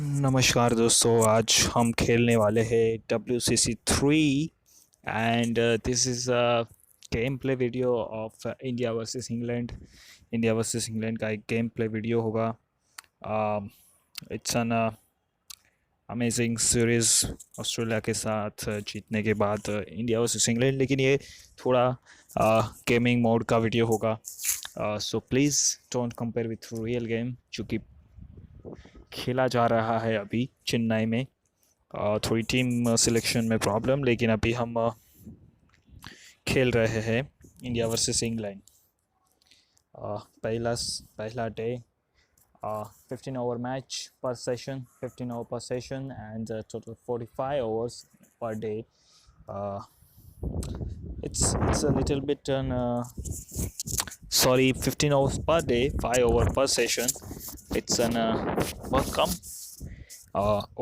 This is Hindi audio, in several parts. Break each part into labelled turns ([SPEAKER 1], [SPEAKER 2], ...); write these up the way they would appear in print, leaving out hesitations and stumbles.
[SPEAKER 1] नमस्कार दोस्तों, आज हम खेलने वाले हैं WCC 3 and this is a game play video of India versus England का एक गेम प्ले वीडियो होगा। It's an amazing series Australia के साथ जीतने के बाद इंडिया वर्सेस इंग्लैंड, लेकिन ये थोड़ा गेमिंग मोड का वीडियो होगा। So please don't compare with real game, चूँकि खेला जा रहा है अभी चेन्नई में। थोड़ी टीम सिलेक्शन में प्रॉब्लम, लेकिन अभी हम खेल रहे हैं इंडिया वर्सेस इंग्लैंड। पहला डे, 15 ओवर मैच पर सेशन, 15 ओवर पर session and total 45 overs per day. It's a little bit sorry, 15 overs per day, 5 over per session. It's an बहुत कम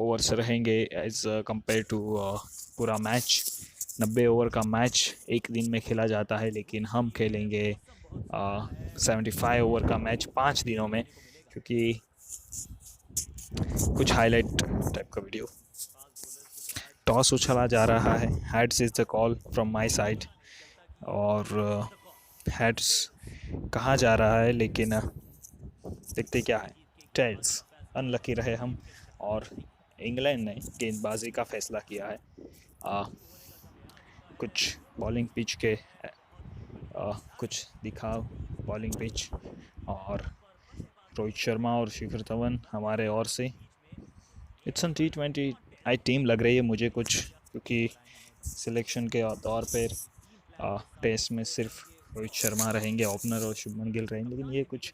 [SPEAKER 1] ओवर्स रहेंगे एज कंपेयर टू पूरा मैच। 90 ओवर का मैच एक दिन में खेला जाता है, लेकिन हम खेलेंगे 75 ओवर का मैच 5 दिनों में, क्योंकि कुछ हाईलाइट टाइप का वीडियो। टॉस उछला जा रहा है, heads is the call from my side, और हेड्स कहा जा रहा है, लेकिन देखते क्या है। टेल्स, अनलकी रहे हम, और इंग्लैंड ने गेंदबाजी का फैसला किया है। कुछ बॉलिंग पिच के कुछ दिखाओ बॉलिंग पिच, और रोहित शर्मा और शिखर धवन हमारे ओर से। It's an T20 I team लग रही है मुझे कुछ, क्योंकि सिलेक्शन के तौर पर टेस्ट में सिर्फ रोहित शर्मा रहेंगे ओपनर और शुभमन गिल रहेंगे, लेकिन ये कुछ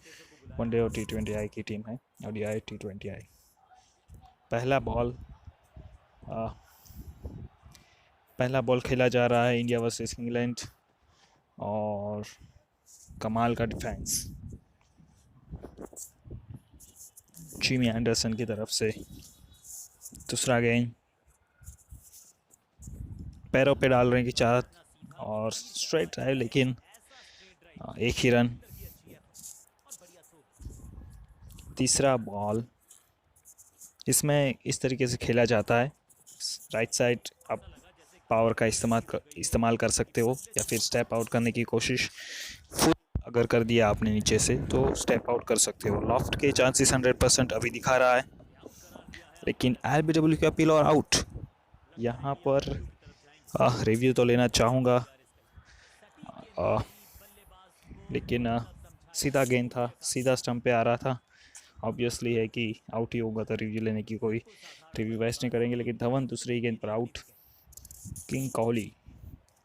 [SPEAKER 1] वनडे और T20 आई की टीम है। ODI T20 आई। पहला बॉल खेला जा रहा है इंडिया वर्सेस इंग्लैंड, और कमाल का डिफेंस जिमी एंडरसन की तरफ से। दूसरा गेंद पैरों पे डाल रहे हैं कि चार, और स्ट्रेट ड्राइव, लेकिन एक ही रन। तीसरा बॉल, इसमें इस तरीके से खेला जाता है, राइट साइड आप पावर का इस्तेमाल कर सकते हो, या फिर स्टेप आउट करने की कोशिश फुल अगर कर दिया आपने नीचे से तो स्टेप आउट कर सकते हो। लॉफ्ट के चांसेस 100% अभी दिखा रहा है, लेकिन LBW की अपील और आउट। यहाँ पर रिव्यू तो लेना चाहूँगा, लेकिन सीधा गेंद था, सीधा स्टंप पे आ रहा था। ऑब्वियसली है कि आउट ही होगा, तो रिव्यू लेने की कोई रिव्यू वेस्ट नहीं करेंगे। लेकिन धवन दूसरी गेंद पर आउट। किंग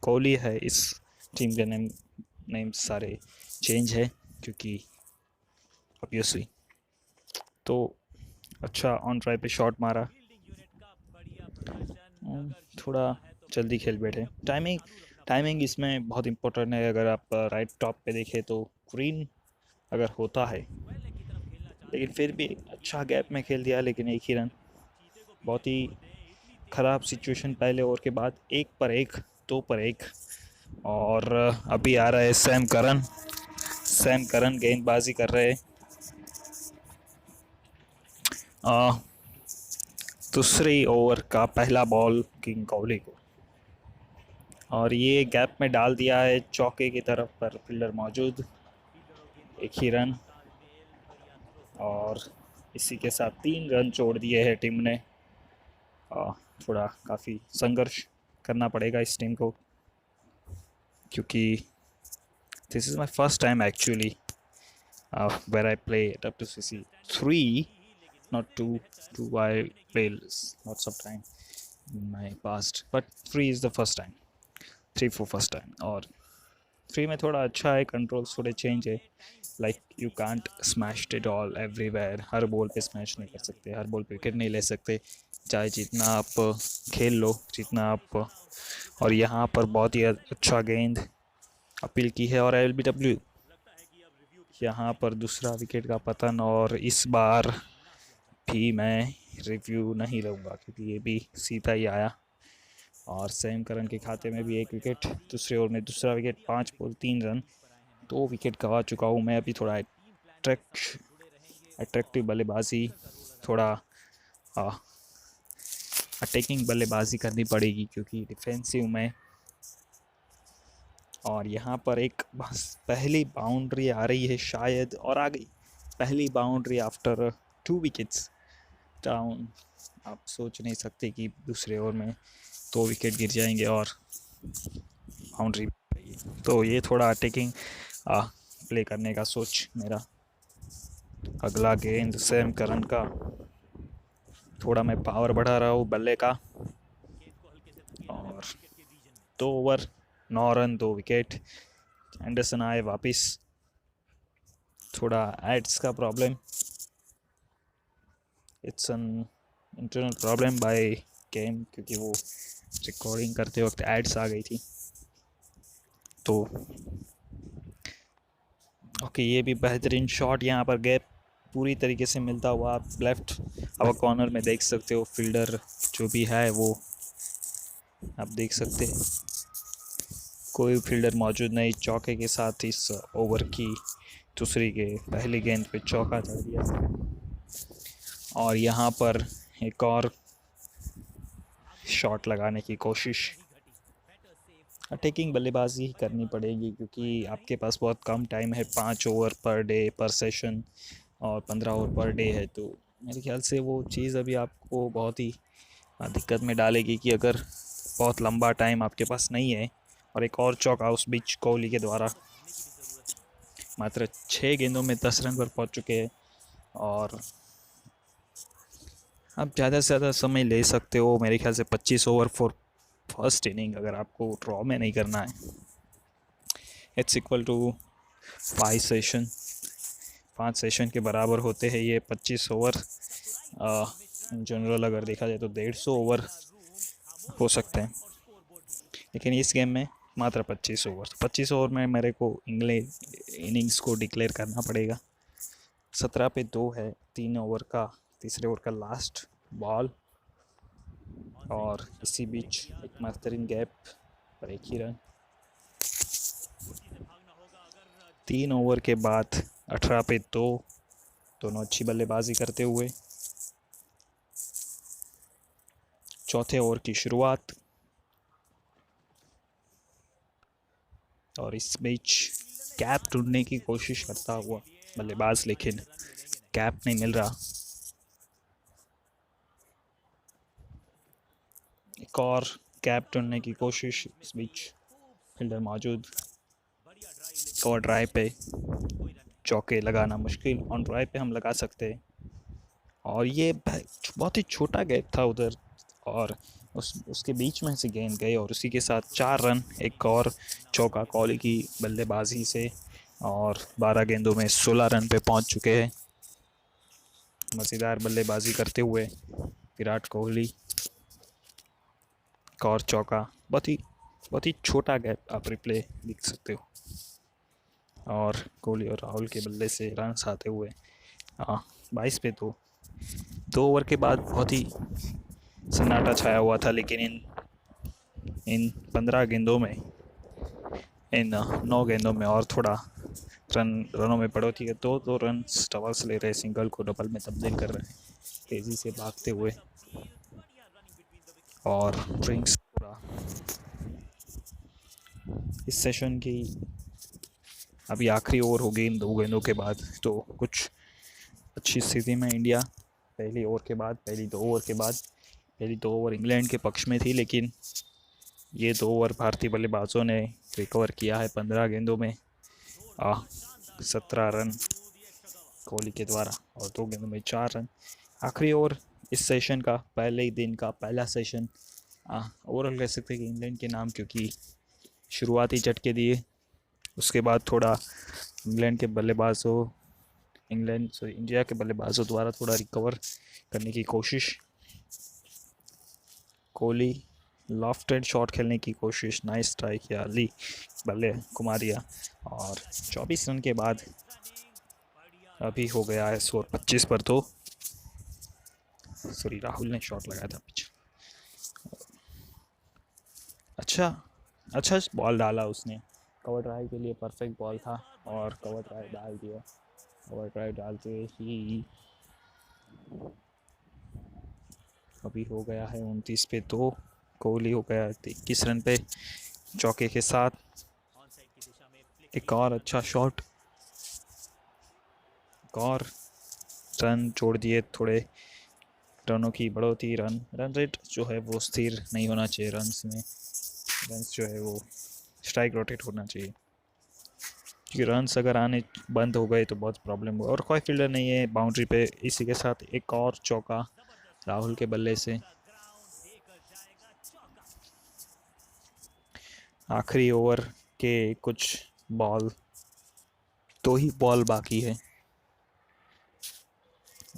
[SPEAKER 1] कोहली है इस टीम के नेम सारे चेंज है, क्योंकि ऑब्वियसली। तो अच्छा ऑन ट्राई पे शॉट मारा, थोड़ा जल्दी खेल बैठे। टाइमिंग इसमें बहुत इम्पोर्टेंट है। अगर आप राइट टॉप पे देखें तो ग्रीन अगर होता है, लेकिन फिर भी अच्छा गैप में खेल दिया, लेकिन एक ही रन। बहुत ही ख़राब सिचुएशन पहले ओवर के बाद, 1 पर 1, 2 पर 1। और अभी आ रहा है सैम करन गेंदबाजी कर रहे हैं। दूसरी ओवर का पहला बॉल किंग कोहली को, और ये गैप में डाल दिया है चौके की तरफ, पर फील्डर मौजूद, एक ही रन। और इसी के साथ 3 रन छोड़ दिए हैं टीम ने। थोड़ा काफ़ी संघर्ष करना पड़ेगा इस टीम को, क्योंकि this is my first time actually where I play WCC 3, not 2. 2 I played lots of time in my past, but 3 is the first time. 3 for first time, और 3 में थोड़ा अच्छा है, कंट्रोल्स थोड़े चेंज है। Like you can't smash it all everywhere, her ball पे स्मैश नहीं कर सकते, हर बॉल पे विकेट नहीं ले सकते, चाहे जितना आप खेल लो, जितना आप। और यहाँ पर बहुत ही अच्छा गेंद अपील की है, और LBW यहाँ पर दूसरा विकेट का पतन। और इस बार भी मैं रिव्यू नहीं लूँगा, क्योंकि ये भी सीधा ही आया, और सैम करन के खाते में भी एक विकेट। दूसरे ओवर में दूसरा विकेट, 5 बॉल 3 रन, 2 विकेट गंवा चुका हूँ मैं। अभी थोड़ा अट्रैक्टिव बल्लेबाजी, थोड़ा अटैकिंग बल्लेबाजी करनी पड़ेगी क्योंकि डिफेंसिव में। और यहाँ पर एक बस पहली बाउंड्री आ रही है शायद, और आ गई पहली बाउंड्री आफ्टर 2 विकेट्स डाउन। आप सोच नहीं सकते कि दूसरे ओवर में 2 विकेट गिर जाएंगे और बाउंड्री। तो ये थोड़ा अटैकिंग प्ले करने का सोच मेरा। अगला गेंद सैम करन का, थोड़ा मैं पावर बढ़ा रहा हूँ बल्ले का। और 2 ओवर 9 रन 2 विकेट। एंडरसन आए वापस। थोड़ा एड्स का problem, it's an internal problem by game, क्योंकि वो रिकॉर्डिंग करते वक्त एड्स आ गई थी। तो ओके, ये भी बेहतरीन शॉट। यहाँ पर गैप पूरी तरीके से मिलता हुआ आप लेफ्ट अब कॉर्नर में देख सकते हो। फील्डर जो भी है वो आप देख सकते हैं, कोई फील्डर मौजूद नहीं। चौके के साथ इस ओवर की दूसरी के पहली गेंद पे चौका चढ़ दिया। और यहाँ पर एक और शॉट लगाने की कोशिश। अटैकिंग बल्लेबाजी ही करनी पड़ेगी क्योंकि आपके पास बहुत कम टाइम है, 5 ओवर पर डे पर सेशन और 15 ओवर पर डे है। तो मेरे ख्याल से वो चीज़ अभी आपको बहुत ही दिक्कत में डालेगी कि अगर बहुत लंबा टाइम आपके पास नहीं है। और एक और चौका उस बीच कोहली के द्वारा। मात्र 6 गेंदों में 10 रन पर पहुंच चुके हैं। और आप ज़्यादा से ज़्यादा समय ले सकते हो मेरे ख्याल से 25 ओवर फॉर फर्स्ट इनिंग, अगर आपको ड्रॉ में नहीं करना है। It's equal to 5 session, 5 session के बराबर होते हैं ये 25 ओवर। इन जनरल अगर देखा जाए तो 150 ओवर हो सकते हैं, लेकिन इस गेम में मात्र 25 ओवर। 25 ओवर में मेरे को इंग्लैंड इनिंग्स को डिक्लेयर करना पड़ेगा। 17 पे 2 है, 3 ओवर का, तीसरे ओवर का लास्ट बॉल। और इसी बीच एक बेहतरीन गैप पर 1 ही रन। 3 ओवर के बाद 18 पे 2, दोनों अच्छी बल्लेबाजी करते हुए चौथे ओवर की शुरुआत। और इस बीच कैप ढूंढने की कोशिश करता हुआ बल्लेबाज, लेकिन कैप नहीं मिल रहा। एक और कैप ढूंढने की कोशिश, इस बीच फील्डर मौजूद। और ड्राइव पे चौके लगाना मुश्किल, ऑन ड्राइव पे हम लगा सकते हैं। और ये बहुत ही छोटा गैप था उधर, और उसके बीच में से गेंद गए और उसी के साथ 4 रन। एक और चौका कोहली की बल्लेबाजी से, और 12 गेंदों में 16 रन पे पहुंच चुके हैं। मज़ेदार बल्लेबाजी करते हुए विराट कोहली। एक और चौका, बहुत ही छोटा गैप, आप रिप्ले देख सकते हो। और कोहली और राहुल के बल्ले से रन आते हुए 22 पे 2 ओवर के बाद बहुत ही सन्नाटा छाया हुआ था। लेकिन इन 15 गेंदों में, इन 9 गेंदों में और थोड़ा रनों में बढ़ोतरी है। 2 रन डबल्स ले रहे, सिंगल को डबल में तब्दील कर रहे हैं तेज़ी से भागते हुए। और ड्रिंक्स पूरा इस सेशन की अभी आखिरी ओवर होगी इन 2 गेंदों के बाद। तो कुछ अच्छी स्थिति में इंडिया पहली ओवर के बाद, पहली 2 ओवर इंग्लैंड के पक्ष में थी, लेकिन ये 2 ओवर भारतीय बल्लेबाजों ने रिकवर किया है 15 गेंदों में 17 रन कोहली के द्वारा, और 2 गेंदों में 4 रन। आखिरी ओवर इस सेशन का, पहले ही दिन का पहला सेशन ओवरऑल कह सकते हैं कि इंग्लैंड के नाम, क्योंकि शुरुआती झटके दिए, उसके बाद थोड़ा इंडिया के बल्लेबाजों द्वारा थोड़ा रिकवर करने की कोशिश। कोहली लॉफ्टेड शॉट खेलने की कोशिश, नाइस ट्राई किया, अली बल्ले घुमा दिया। और 24 रन के बाद अभी हो गया है स्कोर 25 पर 2। सॉरी, राहुल ने शॉट लगाया था पीछे। अच्छा बॉल डाला उसने, कवर ड्राइव के लिए परफेक्ट बॉल था, और कवर ड्राइव डाल दिया। कवर ड्राइव डालते ही अभी हो गया है 29 पे 2। कोहली हो गया 21 रन पे चौके के साथ। एक और अच्छा शॉट, एक और रन जोड़ दिए, थोड़े रनों की बढ़ोतरी। रन रेट जो है वो स्थिर नहीं होना चाहिए, रन्स जो है वो स्ट्राइक रोटेट होना चाहिए, क्योंकि रन्स अगर आने बंद हो गए तो बहुत प्रॉब्लम हुआ। और कोई फील्डर नहीं है बाउंड्री पे। इसी के साथ एक और चौका राहुल के बल्ले से। आखिरी ओवर के कुछ बॉल, 2 ही बॉल बाकी है,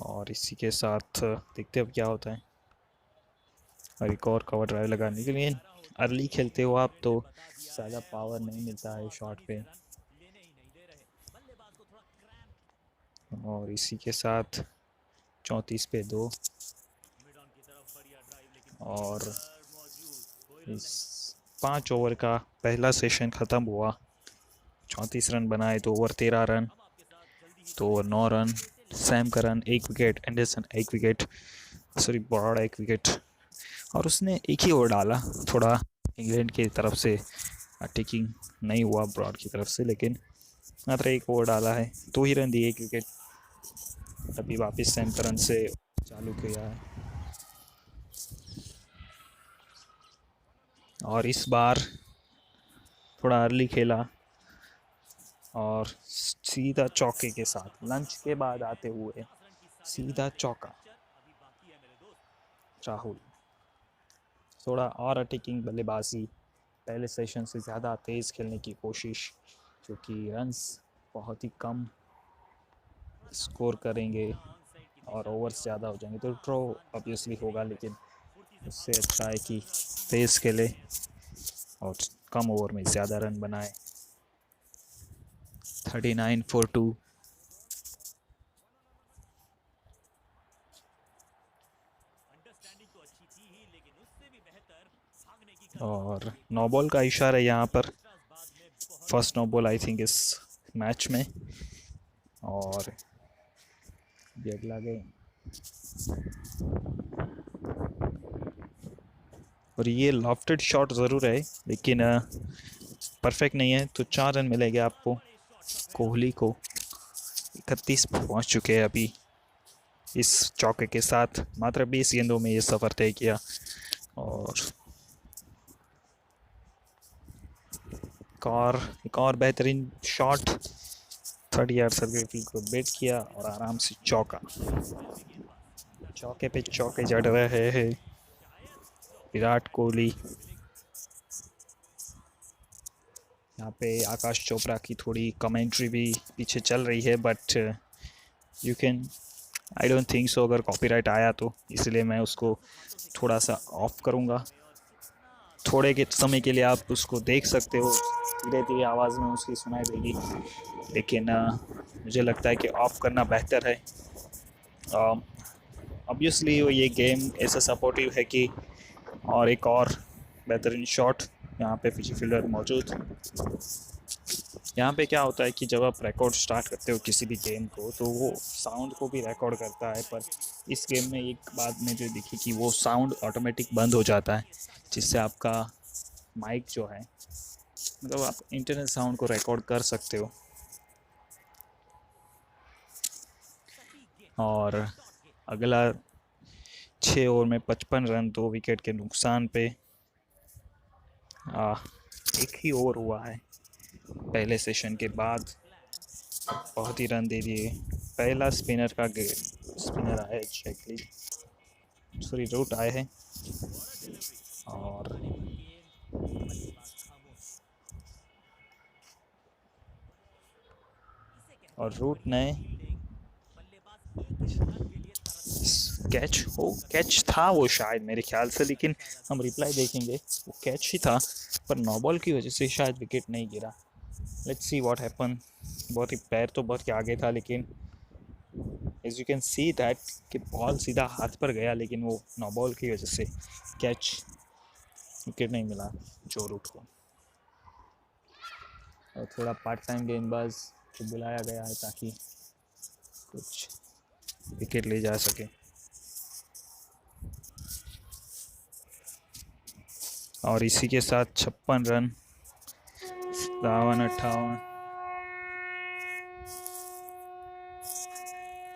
[SPEAKER 1] और इसी के साथ देखते अब क्या होता है। और एक और कवर ड्राइव लगाने के लिए अर्ली खेलते हो आप तो ज़्यादा पावर नहीं मिलता है शॉट पे। और इसी के साथ 34 पे 2। और इस 5 ओवर का पहला सेशन ख़त्म हुआ। 34 रन बनाए, 2 over 13 run, 2 over 9 run. Sam Curran 1 wicket, Anderson 1 wicket, sorry Broad 1 wicket. और उसने एक ही ओवर डाला। थोड़ा इंग्लैंड की तरफ से अटैकिंग नहीं हुआ ब्रॉड की तरफ से, लेकिन मात्र 1 ओवर डाला है, 2 ही रन दिए, 1 विकेट। अभी वापस सैम करन से चालू किया है, और इस बार थोड़ा अर्ली खेला और सीधा चौके के साथ, लंच के बाद आते हुए सीधा चौका। राहुल थोड़ा और अटैकिंग बल्लेबाजी, पहले सेशन से ज़्यादा तेज़ खेलने की कोशिश, क्योंकि रन्स बहुत ही कम स्कोर करेंगे और ओवर्स ज़्यादा हो जाएंगे तो ड्रॉ ऑब्वियसली होगा, लेकिन उससे अच्छा है कि तेज़ खेले और कम ओवर में ज़्यादा रन बनाए। 39 for 2। और नो बॉल का इशारा है यहाँ पर, first no ball I think इस मैच में। और ये अगला गेम, और ये लॉफ्टेड शॉट ज़रूर है, लेकिन परफेक्ट नहीं है, तो 4 रन मिलेंगे आपको। कोहली को 31 पहुंच चुके हैं अभी इस चौके के साथ। मात्र 20 गेंदों में ये सफ़र तय किया। और एक और बेहतरीन शॉट, 30 यार्ड सर्किल को बेट किया और आराम से चौका। चौके पे चौके जड़ रहे हैं विराट कोहली। यहाँ पे आकाश चोपड़ा की थोड़ी कमेंट्री भी पीछे चल रही है, but you can, I don't think so अगर कॉपीराइट आया तो, इसलिए मैं उसको थोड़ा सा ऑफ करूँगा। थोड़े के समय के लिए आप उसको देख सकते हो, धीरे धीरे आवाज़ में उसकी सुनाई देगी, लेकिन मुझे लगता है कि ऑफ करना बेहतर है। ऑब्वियसली ये गेम ऐसा सपोर्टिव है कि, और एक और बेहतरीन शॉट, यहाँ पे फिजी फील्डर मौजूद। यहाँ पे क्या होता है कि जब आप रिकॉर्ड स्टार्ट करते हो किसी भी गेम को, तो वो साउंड को भी रिकॉर्ड करता है, पर इस गेम में एक बात मुझे दिखी कि वो साउंड ऑटोमेटिक बंद हो जाता है, जिससे आपका माइक जो है, मतलब आप इंटरनल साउंड को रिकॉर्ड कर सकते हो। और अगला 6 ओवर में 55 रन, 2 विकेट के नुकसान पे। एक ही ओवर हुआ है पहले सेशन के बाद, बहुत ही रन दे दिए। पहला स्पिनर आया जैकली, सॉरी रूट आए हैं, और रूट ने कैच था वो शायद मेरे ख्याल से, लेकिन हम रिप्लाई देखेंगे, वो कैच ही था, पर नो बॉल की वजह से शायद विकेट नहीं गिरा। Let's see what happen. बहुत ही पैर तो बहुत ही आगे था, लेकिन as you can see that कि बॉल सीधा हाथ पर गया, लेकिन वो नो बॉल की वजह से कैच, विकेट नहीं मिला जो रूट को। और थोड़ा पार्ट टाइम गेंदबाज को बुलाया गया है ताकि कुछ विकेट ले जा सके। और इसी के साथ 56 रन, 57,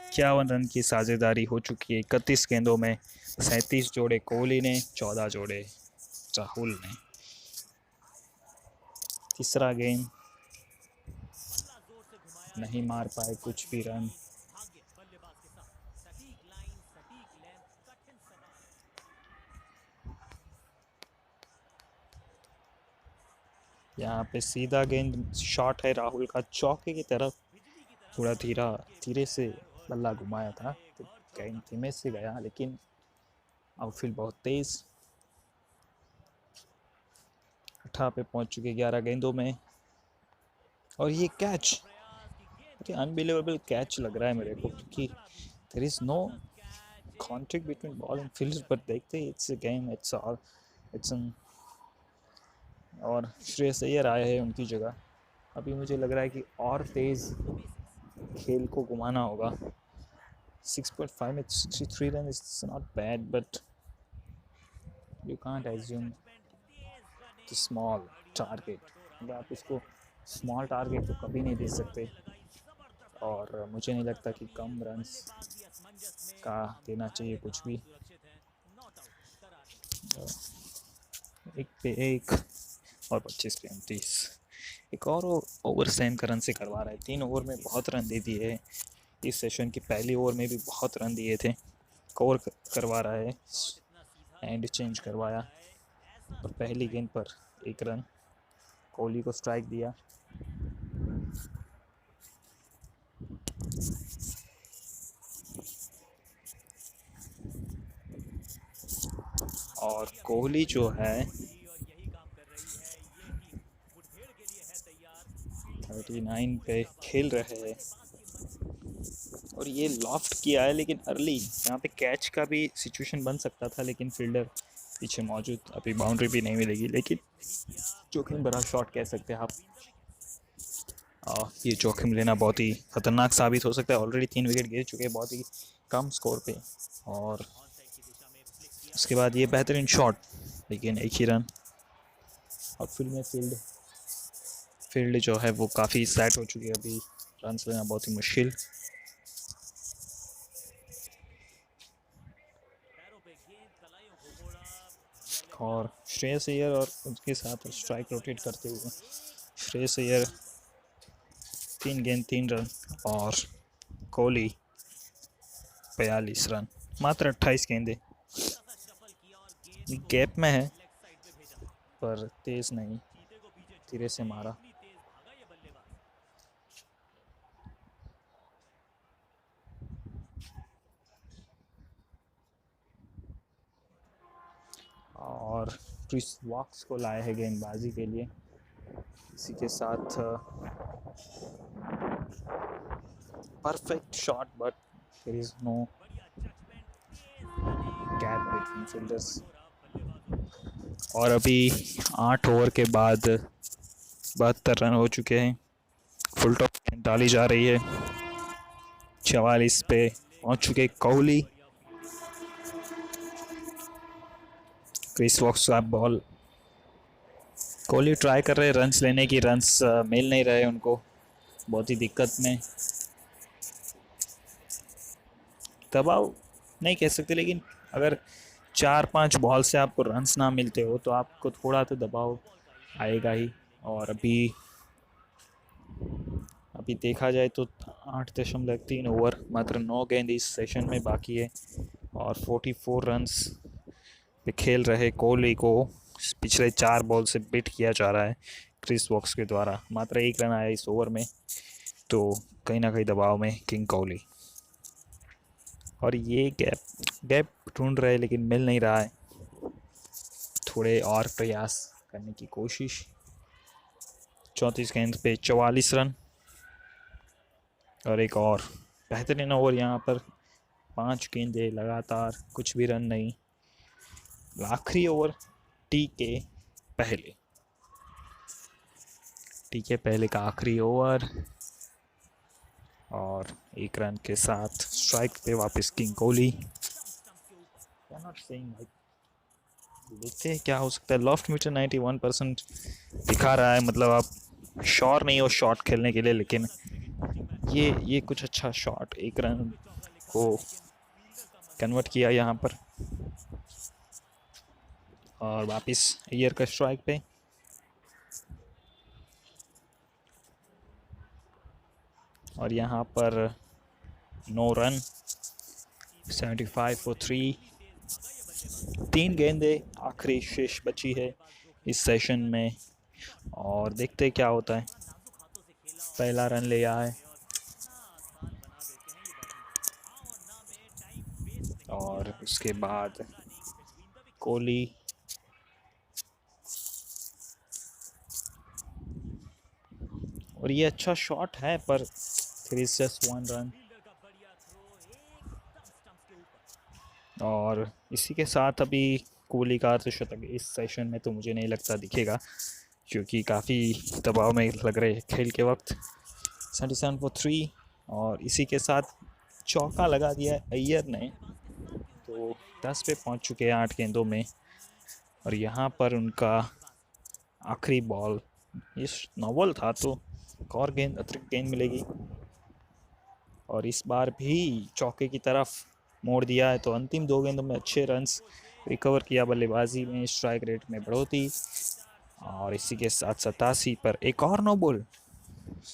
[SPEAKER 1] 58 रन की साझेदारी हो चुकी है 31 गेंदों में। 37 जोड़े कोहली ने, 14 जोड़े राहुल ने। तीसरा गेंद नहीं मार पाए कुछ भी रन। यहाँ पे सीधा गेंद शॉट है राहुल का चौके की तरफ। थोड़ा धीरे से बल्ला घुमाया था तो गेंद धीमे से गया, लेकिन आउटफील्ड बहुत तेज। 18 पे पहुंच चुके 11 गेंदों में। और ये कैच, अनबिलीवेबल कैच लग रहा है मेरे को, क्योंकि there is no contact between ball and field, पर देखते ही it's a game, it's an. और श्रेयस अय्यर आए हैं उनकी जगह। अभी मुझे लग रहा है कि और तेज खेल को घुमाना होगा। 6.5 में 63 run is not bad, but you can't assume the small target. आप इसको स्मॉल टारगेट तो कभी नहीं दे सकते, और मुझे नहीं लगता कि कम रन्स का देना चाहिए कुछ भी। 1 पे 1 और 25 पे 29। एक और ओवर सैम करन से करवा रहा है। 3 ओवर में बहुत रन दे दिए। इस सेशन की पहली ओवर में भी बहुत रन दिए थे। कवर करवा रहा है, एंड चेंज करवाया, और पहली गेंद पर 1 रन। कोहली को स्ट्राइक दिया। और कोहली जो है 39 पे खेल रहे हैं, और ये लॉफ्ट किया है लेकिन अर्ली। यहाँ पे कैच का भी सिचुएशन बन सकता था, लेकिन फील्डर पीछे मौजूद, अभी बाउंड्री भी नहीं मिलेगी, लेकिन जोखिम भरा शॉट कह सकते हैं आप। ये जोखिम लेना बहुत ही खतरनाक साबित हो सकता है। ऑलरेडी 3 विकेट गिर चुके हैं बहुत ही कम स्कोर पे, और उसके बाद ये बेहतरीन शॉट, लेकिन 1 ही रन। और फील्ड जो है वो काफ़ी सेट हो चुकी है, अभी रन लेना बहुत ही मुश्किल। और श्रेयस अय्यर और उनके साथ स्ट्राइक रोटेट करते हुए श्रेयस अय्यर 3 गेंद 3 रन, और कोहली 42 रन, मात्र 28 गेंदे। गैप में है पर तेज नहीं, धीरे से मारा। और क्रिस वॉक्स को लाए हैं गेंदबाजी के लिए। इसी के साथ perfect shot, but there is no gap between fielders. और अभी 8 ओवर के बाद 72 रन हो चुके हैं। फुल टॉप डाली जा रही है। 44 पे पहुंच चुके कोहली। क्रिस वॉक्स का बॉल, कोहली ट्राई कर रहे हैं रन्स लेने की, रन्स मिल नहीं रहे उनको, बहुत ही दिक्कत में। दबाव नहीं कह सकते, लेकिन अगर 4-5 बॉल से आपको रन्स ना मिलते हो तो आपको थोड़ा तो दबाव आएगा ही। और अभी देखा जाए तो 8.3 ओवर, मात्र 9 गेंद इस सेशन में बाकी है, और 44 रन्स पे खेल रहे कोहली को पिछले 4 बॉल से बिट किया जा रहा है क्रिस वॉक्स के द्वारा। मात्र 1 रन आया इस ओवर में, तो कहीं ना कहीं दबाव में किंग कोहली। और ये गैप ढूंढ रहे लेकिन मिल नहीं रहा है। थोड़े और प्रयास करने की कोशिश। 34 गेंद पे 44 रन, और एक और बेहतरीन ओवर यहाँ पर। 5 गेंदे लगातार, कुछ भी रन नहीं। आखिरी ओवर टी के पहले का आखिरी ओवर, और 1 रन के साथ स्ट्राइक पे वापस किंग कोहली। देखते हैं क्या हो सकता है। लॉफ्ट मीटर 91% दिखा रहा है, मतलब आप श्योर नहीं हो शॉट खेलने के लिए, लेकिन ये कुछ अच्छा शॉट, एक रन को कन्वर्ट किया यहाँ पर। और वापस अय्यर का स्ट्राइक पे। और यहाँ पर नो रन, 75 फॉर 3। 3 गेंदें आखिरी शेष बची है इस सेशन में, और देखते क्या होता है। पहला रन ले आया है और उसके बाद कोहली और ये अच्छा शॉट है पर फिर इज जस्ट 1 रन। और इसी के साथ अभी कोहली का अर्धशतक इस सेशन में तो मुझे नहीं लगता दिखेगा, क्योंकि काफ़ी दबाव में लग रहे खेल के वक्त। 77 फॉर 3। और इसी के साथ चौका लगा दिया अय्यर ने, तो 10 पे पहुंच चुके हैं 8 गेंदों में। और यहाँ पर उनका आखिरी बॉल, इस नॉवल था तो एक और गेंद, अतिरिक्त गेंद मिलेगी। और इस बार भी चौके की तरफ मोड़ दिया है, तो अंतिम 2 गेंदों में अच्छे रन्स रिकवर किया बल्लेबाजी में, स्ट्राइक रेट में बढ़ोतरी। और इसी के साथ 87 पर एक और नो बॉल।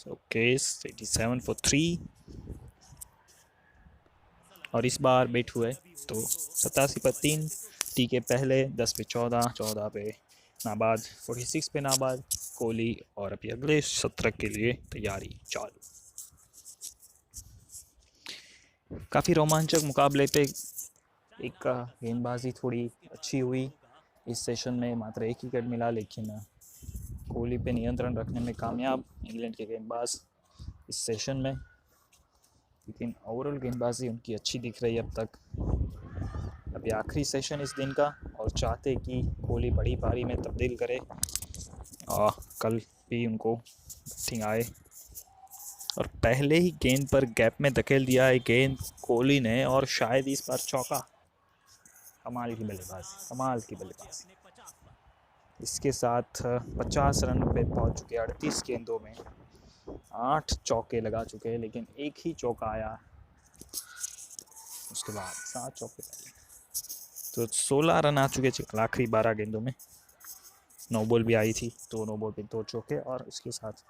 [SPEAKER 1] Okay, 87 for 3। और इस बार बैट हुए तो 87 पर 3। टी के पहले 10 पे 14, 14 पे नाबाद, 46 पे नाबाद कोहली। और अभी अगले सत्र के लिए तैयारी चालू। काफ़ी रोमांचक मुकाबले पे एक गेंदबाजी थोड़ी अच्छी हुई इस सेशन में। मात्र 1 विकेट मिला, लेकिन कोहली पे नियंत्रण रखने में कामयाब इंग्लैंड के गेंदबाज इस सेशन में। लेकिन ओवरऑल गेंदबाजी उनकी अच्छी दिख रही है अब तक। अभी आखिरी सेशन इस दिन का, और चाहते कि कोहली बड़ी पारी में तब्दील करे और कल भी उनको बैटिंग आए। और पहले ही गेंद पर गैप में धकेल दिया है गेंद कोहली ने, और शायद इस बार चौका। कमाल की बल्लेबाजी, कमाल की बल्लेबाजी। इसके साथ 50 रन पे पहुंच चुके 38 गेंदों में। 8 चौके लगा चुके हैं, लेकिन एक ही चौका आया उसके बाद 7 चौके पहले, तो 16 रन आ चुके आखिरी 12 गेंदों में। 9 बॉल भी आई थी, 2 नो बॉल पे 2 चौके, और इसके साथ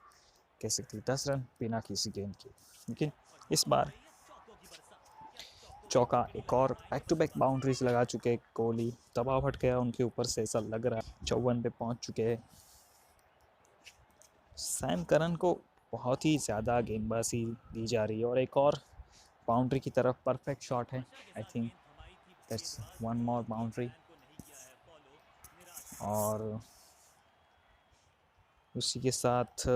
[SPEAKER 1] कह सकते 10 रन बिना किसी गेंद के। लेकिन इस बार चौका, एक और बैक टू बैक बाउंड्रीज लगा चुके कोहली। दबाव हट गया उनके ऊपर से, ऐसा लग रहा है। 54 पे पहुंच चुके हैं। सैम करन को बहुत ही ज़्यादा गेंदबाजी दी जा रही है, और एक और बाउंड्री की तरफ परफेक्ट शॉट है। I think that's 1 more boundary. और उसी के साथ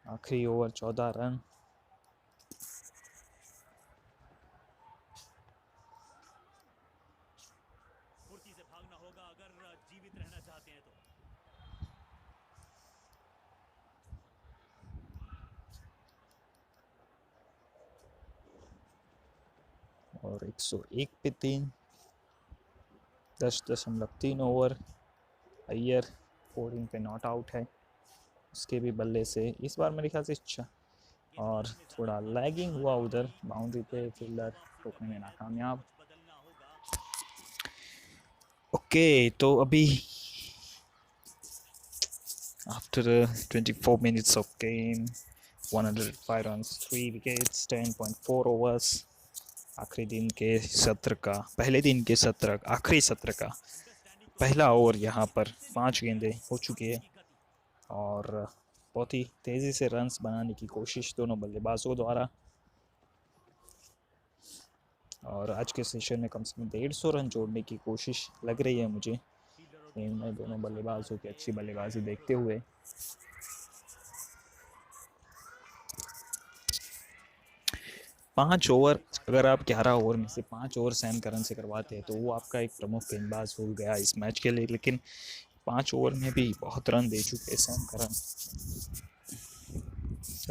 [SPEAKER 1] आखिरी ओवर 14 रन। और 101 पे 3, 10.3 ओवर। अय्यर 14 पे नॉट आउट है, उसके भी बल्ले से इस बार मेरे ख्याल से अच्छा, और थोड़ा लैगिंग हुआ उधर बाउंड्री पे, फील्डर रोकने में नाकामयाब। ओके, तो अभी after 24 minutes of game, 105 runs, 3 wickets, 10.4 overs. आखिरी दिन के सत्र का, पहले दिन के सत्र, आखिरी सत्र का पहला ओवर यहाँ पर 5 गेंदें हो चुकी है। और बहुत ही तेज़ी से रन्स बनाने की कोशिश दोनों बल्लेबाजों द्वारा। और आज के सेशन में कम से कम 150 रन जोड़ने की कोशिश लग रही है मुझे, इनमें दोनों बल्लेबाजों की अच्छी बल्लेबाजी देखते हुए। पाँच ओवर, अगर आप 11 ओवर में से 5 ओवर सैम करन से करवाते हैं तो वो आपका एक प्रमुख गेंदबाज हो गया इस मैच के लिए। लेकिन 5 ओवर में भी बहुत रन दे चुके सैम करन।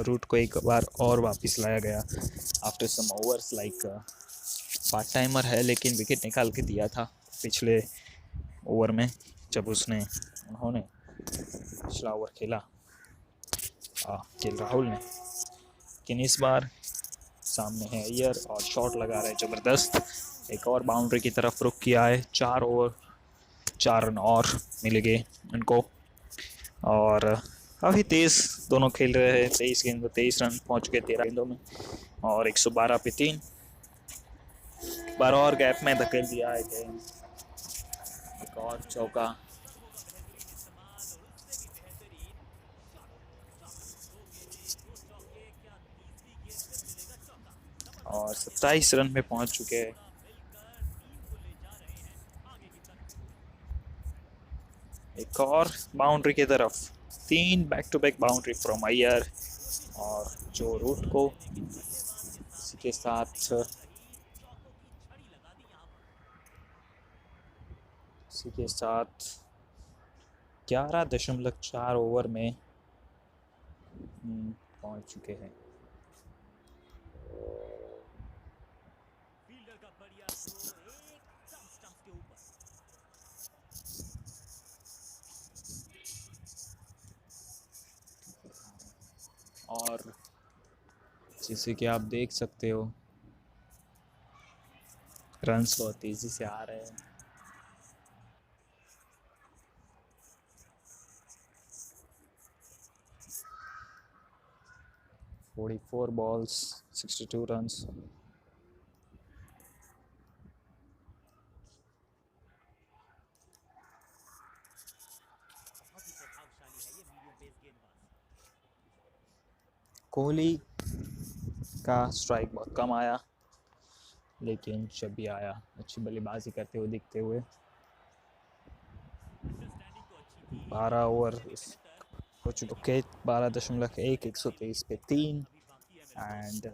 [SPEAKER 1] रूट को एक बार और वापस लाया गया after some overs like part timer है लेकिन विकेट निकाल के दिया था पिछले ओवर में, जब उन्होंने पिछला ओवर खेला के राहुल ने। लेकिन इस बार सामने है अय्यर और शॉट लगा रहे ज़बरदस्त। एक और बाउंड्री की तरफ रुख किया है। 4 ओवर 4 रन और मिलेंगे उनको। और काफ़ी तेज़ दोनों खेल रहे हैं। 23 गेंद में 23 रन पहुँच चुके 13 गेंदों में, और 112 पे 3 बार और गैप में धकेल दिया है गेंद। एक और चौका। और 27 रन में पहुंच चुके हैं। एक और बाउंड्री की तरफ, 3 back to back boundary from Iyer. और जो रूट को इसी के साथ 11.4 ओवर में पहुंच चुके हैं। और जैसे कि आप देख सकते हो, रन्स बहुत तेज़ी से आ रहे हैं। "44 balls 62 runs"। कोहली का स्ट्राइक बहुत कम आया, लेकिन जब भी आया अच्छी बल्लेबाजी करते हुए दिखते हुए। 12 ओवर हो चुके, 12.1, 123 पे 3। एंड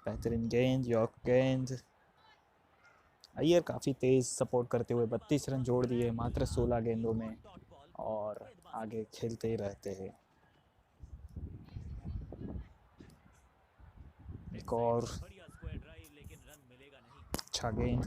[SPEAKER 1] बेहतरीन गेंद, यॉर्क गेंद। अय्यर काफ़ी तेज़ सपोर्ट करते हुए 32 रन जोड़ दिए मात्र 16 गेंदों में, और आगे खेलते ही रहते हैं। एक और अच्छा गेंद।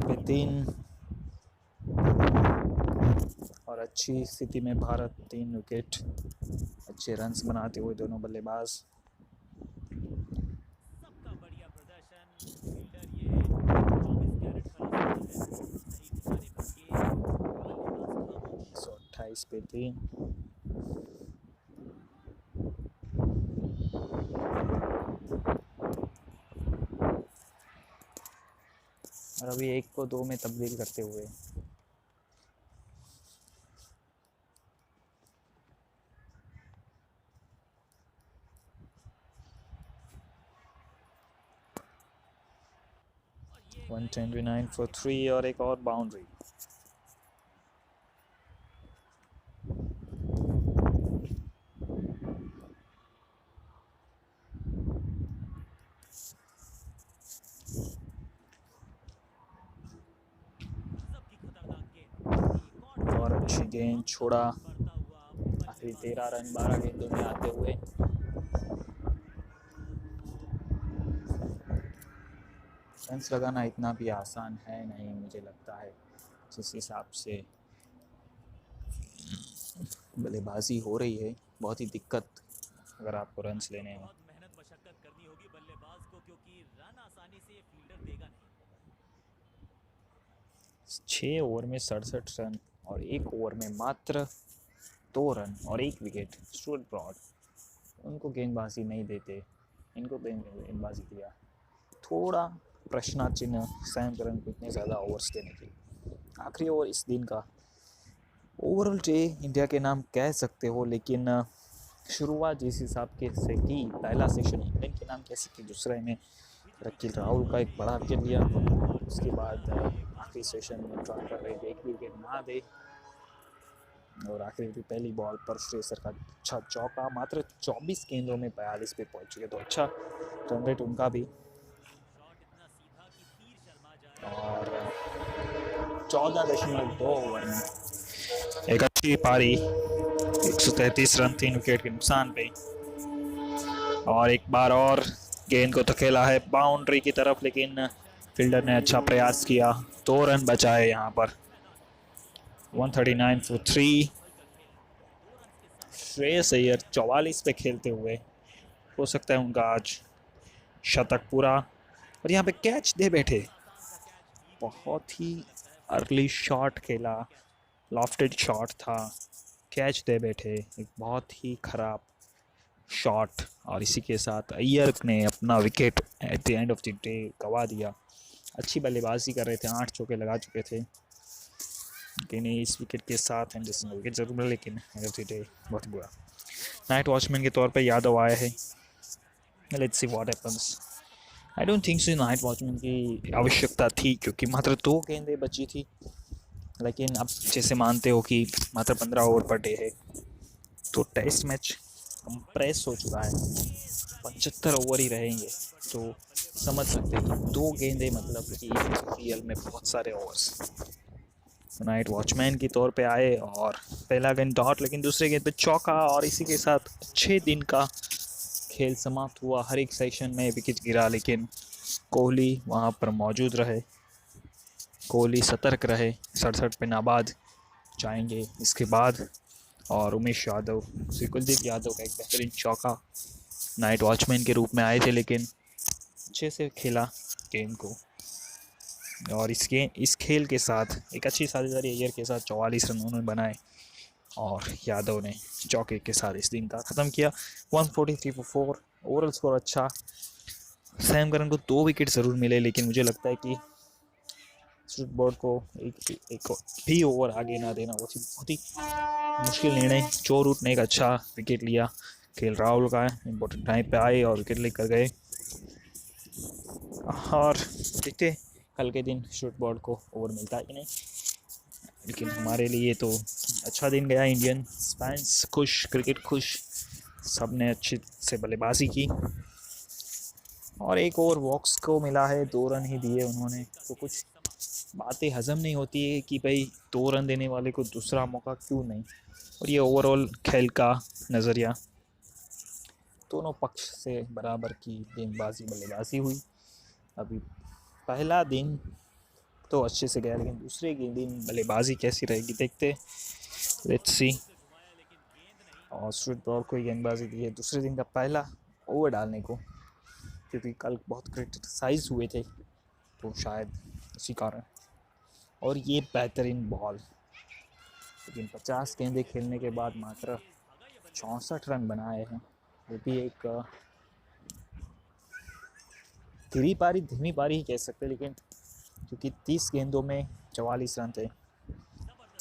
[SPEAKER 1] पे 3, और अच्छी स्थिति में भारत 3 विकेट। अच्छे रन्स बनाते हुए दोनों बल्लेबाज। सौ 28 पे 3। और अभी 1 को 2 में तब्दील करते हुए। "129 for 3" और एक और बाउंड्री। और अच्छी गेंद छोड़ा। आखिरी 13 रन 12 गेंदों में आते हुए। रन्स लगाना इतना भी आसान है नहीं, मुझे लगता है। जिस हिसाब से बल्लेबाजी हो रही है, बहुत ही दिक्कत अगर आपको रन्स लेने हैं। 6 ओवर में 67 रन और 1 ओवर में मात्र 2 रन और 1 विकेट। स्टुअर्ट ब्रॉड उनको गेंदबाजी नहीं देते, इनको गेंदबाजी दिया। थोड़ा प्रश्नार्थ चिन्ह सैम करन को इतने ज़्यादा ओवर्स देने के लिए। आखिरी ओवर इस दिन का। ओवरऑल डे इंडिया के नाम कह सकते हो, लेकिन शुरुआत जिस हिसाब के से की, पहला सेशन इंग्लैंड के नाम कह सकते, दूसरे में रकील राहुल का एक बड़ा विकेट लिया। उसके बाद आखिरी सेशन में ट्राई कर रहे थे एक भी विकेट ना दे, और आखिरी की पहली बॉल पर श्रेयसर का अच्छा चौका। मात्र 24 गेंदों में 42 पे पहुंच चुके, तो अच्छा रन रेट उनका भी। और 14.2 ओवर में एक अच्छी पारी, 133 रन 3 विकेट के नुकसान पे। और एक बार और गेंद को धकेला है बाउंड्री की तरफ, लेकिन फील्डर ने अच्छा प्रयास किया, 2 रन बचाए यहाँ पर। 139 for 3। श्रेयस अय्यर 44 पे खेलते हुए, हो सकता है उनका आज शतक पूरा। और यहाँ पे कैच दे बैठे, बहुत ही अर्ली शॉट खेला, लॉफ्टेड शॉट था, कैच दे बैठे, एक बहुत ही खराब शॉट। और इसी के साथ अय्यर ने अपना wicket at the end of the day गंवा दिया। अच्छी बल्लेबाजी कर रहे थे, 8 चौके लगा चुके थे, लेकिन इस विकेट के साथ एंडरसन को विकेट जरूर मिला, लेकिन एंड ऑफ द डे बहुत बुरा। नाइट वॉचमैन के तौर पे यादव आया है, let's see what happens. I don't think so night watchman की आवश्यकता थी, क्योंकि मात्र 2 गेंदें बची थी। लेकिन अब जैसे मानते हो कि मात्र 15 ओवर पर डे है, तो टेस्ट मैच कंप्रेस हो चुका है, 75 ओवर ही रहेंगे, तो समझ सकते हैं कि 2 गेंदें मतलब कि रियल में बहुत सारे ओवर्स। नाइट वॉचमैन के तौर पे आए और पहला गेंद डॉट, लेकिन दूसरे गेंद पे चौका, और इसी के साथ 6 दिन का खेल समाप्त हुआ। हर एक सेशन में विकेट गिरा, लेकिन कोहली वहाँ पर मौजूद रहे, कोहली सतर्क रहे, 67 पे नाबाद जाएंगे इसके बाद। और उमेश यादव, कुलदीप यादव का एक बेहतरीन चौका, नाइट वॉचमैन के रूप में आए थे, लेकिन अच्छे से खेला गेम को। और इस खेल के साथ एक अच्छी साझेदारी अय्यर के साथ 44 रन उन्होंने बनाए, और यादव ने चौके के साथ इस दिन का ख़त्म किया। 143 for 4। ओवरऑल स्कोर अच्छा। सैम करन को 2 विकेट ज़रूर मिले, लेकिन मुझे लगता है कि स्टुअर्ट ब्रॉड को एक भी ओवर आगे ना देना बहुत ही मुश्किल निर्णय। जो रूट ने एक अच्छा विकेट लिया, केएल राहुल का इम्पोर्टेंट टाइम पे आए और विकेट लेकर गए। और देखते कल के दिन स्टुअर्ट ब्रॉड को ओवर मिलता है कि नहीं, लेकिन हमारे लिए तो अच्छा दिन गया। इंडियन फैंस खुश, क्रिकेट खुश, सब ने अच्छी से बल्लेबाजी की। और एक ओवर वॉक्स को मिला है, 2 रन ही दिए उन्होंने, तो कुछ बातें हजम नहीं होती है कि भाई 2 रन देने वाले को दूसरा मौका क्यों नहीं। और ये ओवरऑल खेल का नज़रिया, दोनों पक्ष से बराबर की गेंदबाजी बल्लेबाजी हुई। अभी पहला दिन तो अच्छे से गया, लेकिन दूसरे दिन बल्लेबाजी कैसी रहेगी देखते, लेट्स सी। और स्टुअर्ट ब्रॉड को गेंदबाजी दी है दूसरे दिन का पहला ओवर डालने को, क्योंकि कल बहुत क्रिटिसाइज हुए थे, तो शायद इसी कारण। और ये बेहतरीन बॉल, लेकिन 50 गेंदें खेलने के बाद मात्र 64 रन बनाए हैं, वो भी एक धीमी पारी ही कह सकते, लेकिन क्योंकि 30 गेंदों में 44 रन थे,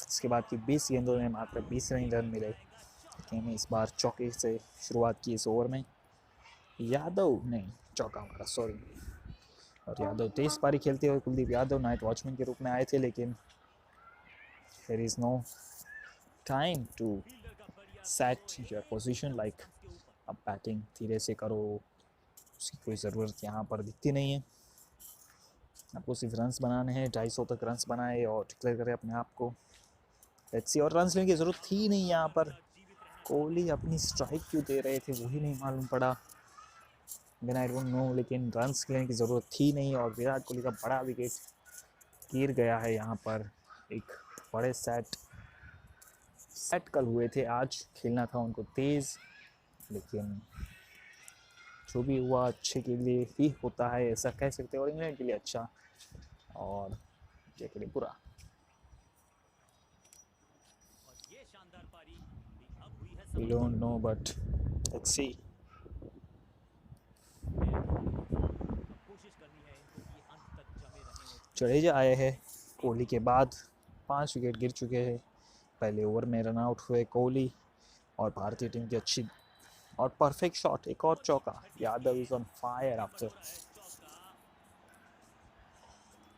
[SPEAKER 1] इसके बाद की 20 गेंदों में मात्र 20 रन मिले। लेकिन इस बार चौके से शुरुआत की इस ओवर में, यादव ने चौका मारा, सॉरी। और यादव तेज पारी खेलते हुए, कुलदीप यादव नाइट वॉचमैन के रूप में आए थे, लेकिन there is no time to set your position, like अब बैटिंग धीरे से करो, उसकी कोई ज़रूरत यहाँ पर दिखती नहीं है। आपको सिर्फ रन्स बनाने हैं, 250 तक रन्स बनाए और डिक्लेयर करें अपने आप को, लेट्स सी। और रन्स लेने की ज़रूरत थी नहीं यहाँ पर, कोहली अपनी स्ट्राइक क्यों दे रहे थे वही नहीं मालूम पड़ा, देन आई डोंट नो, लेकिन रन्स लेने की ज़रूरत थी नहीं। और विराट कोहली का बड़ा विकेट गिर गया है यहाँ पर। एक बड़े सेट कल हुए थे, आज खेलना था उनको तेज़, लेकिन जो भी हुआ अच्छे के लिए ही होता है, ऐसा कह सकते हैं। और इंग्लैंड के लिए अच्छा और इंडिया के लिए बुरा। We don't know, but let's see. Jadeja आए हैं कोहली के बाद, 5 विकेट गिर चुके हैं। पहले ओवर में रन आउट हुए कोहली और भारतीय टीम की अच्छी और परफेक्ट शॉट, एक और चौका। Yadav is on fire after,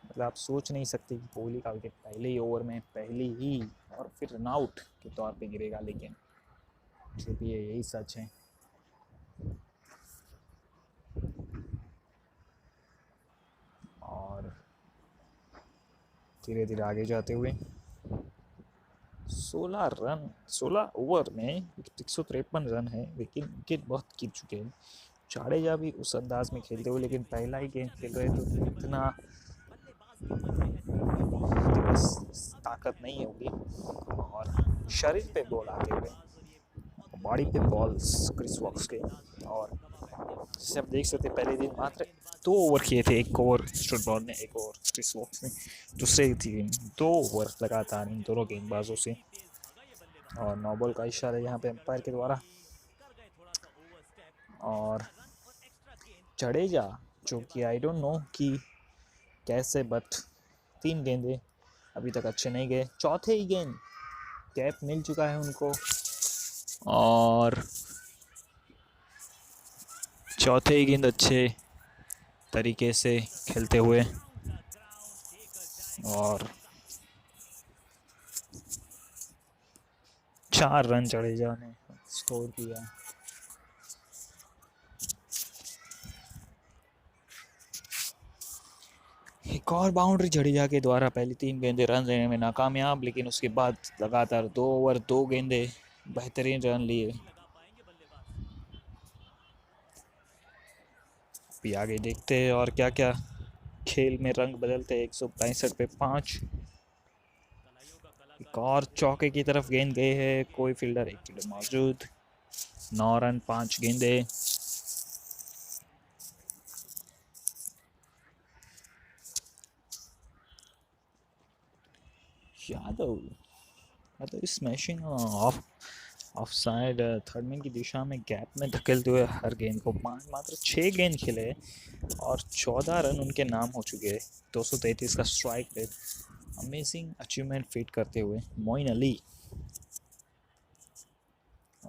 [SPEAKER 1] मतलब आप सोच नहीं सकते कि कोहली का विकेट पहले ही ओवर में पहले ही और फिर रन आउट के तौर पे गिरेगा, लेकिन जो भी है यही सच है। और धीरे धीरे आगे जाते हुए 16 ओवर में 153 रन है, लेकिन विकेट बहुत गिर चुके हैं। जाडेजा भी उस अंदाज में खेलते हुए, लेकिन पहला ही गेंद खेल रहे तो इतना ताकत नहीं होगी। और शरीर पे बॉल आते हुए, बॉडी पे बॉल्स क्रिस वॉक्स के, और जैसे आप देख सकते पहले दिन मात्र 2 ओवर किए थे। एक ओवर स्टुअर्ट ब्रॉड ने, एक ओवर क्रिस वॉक्स ने। दूसरे दिन 2 ओवर लगातार इन दोनों गेंदबाजों से, और नो बॉल का इशारा यहाँ पे अंपायर के द्वारा। और जडेजा, जो कि आई डोंट नो कि कैसे, बट 3 गेंदे अभी तक अच्छे नहीं गए। चौथे ही गेंद कैप मिल चुका है उनको, और चौथे ही गेंद अच्छे तरीके से खेलते हुए और 4 रन जडेजा ने स्कोर किया। एक और बाउंड्री जडेजा के द्वारा। पहली 3 गेंदें रन लेने में नाकामयाब, लेकिन उसके बाद लगातार 2 ओवर 2 गेंदें बेहतरीन रन लिए। भी आगे देखते हैं और क्या क्या खेल में रंग बदलते हैं। 165 पे 5। एक और चौके की तरफ गेंद गए है, कोई फील्डर, एक फील्डर मौजूद। 9 रन 5 गेंदे। Yadav smashing of side third man की दिशा में गैप में धकेलते हुए हर गेंद को मात्र 6 गेंद खेले और 14 रन उनके नाम हो चुके हैं। 233 का strike rate, amazing achievement feet करते हुए मोइन अली।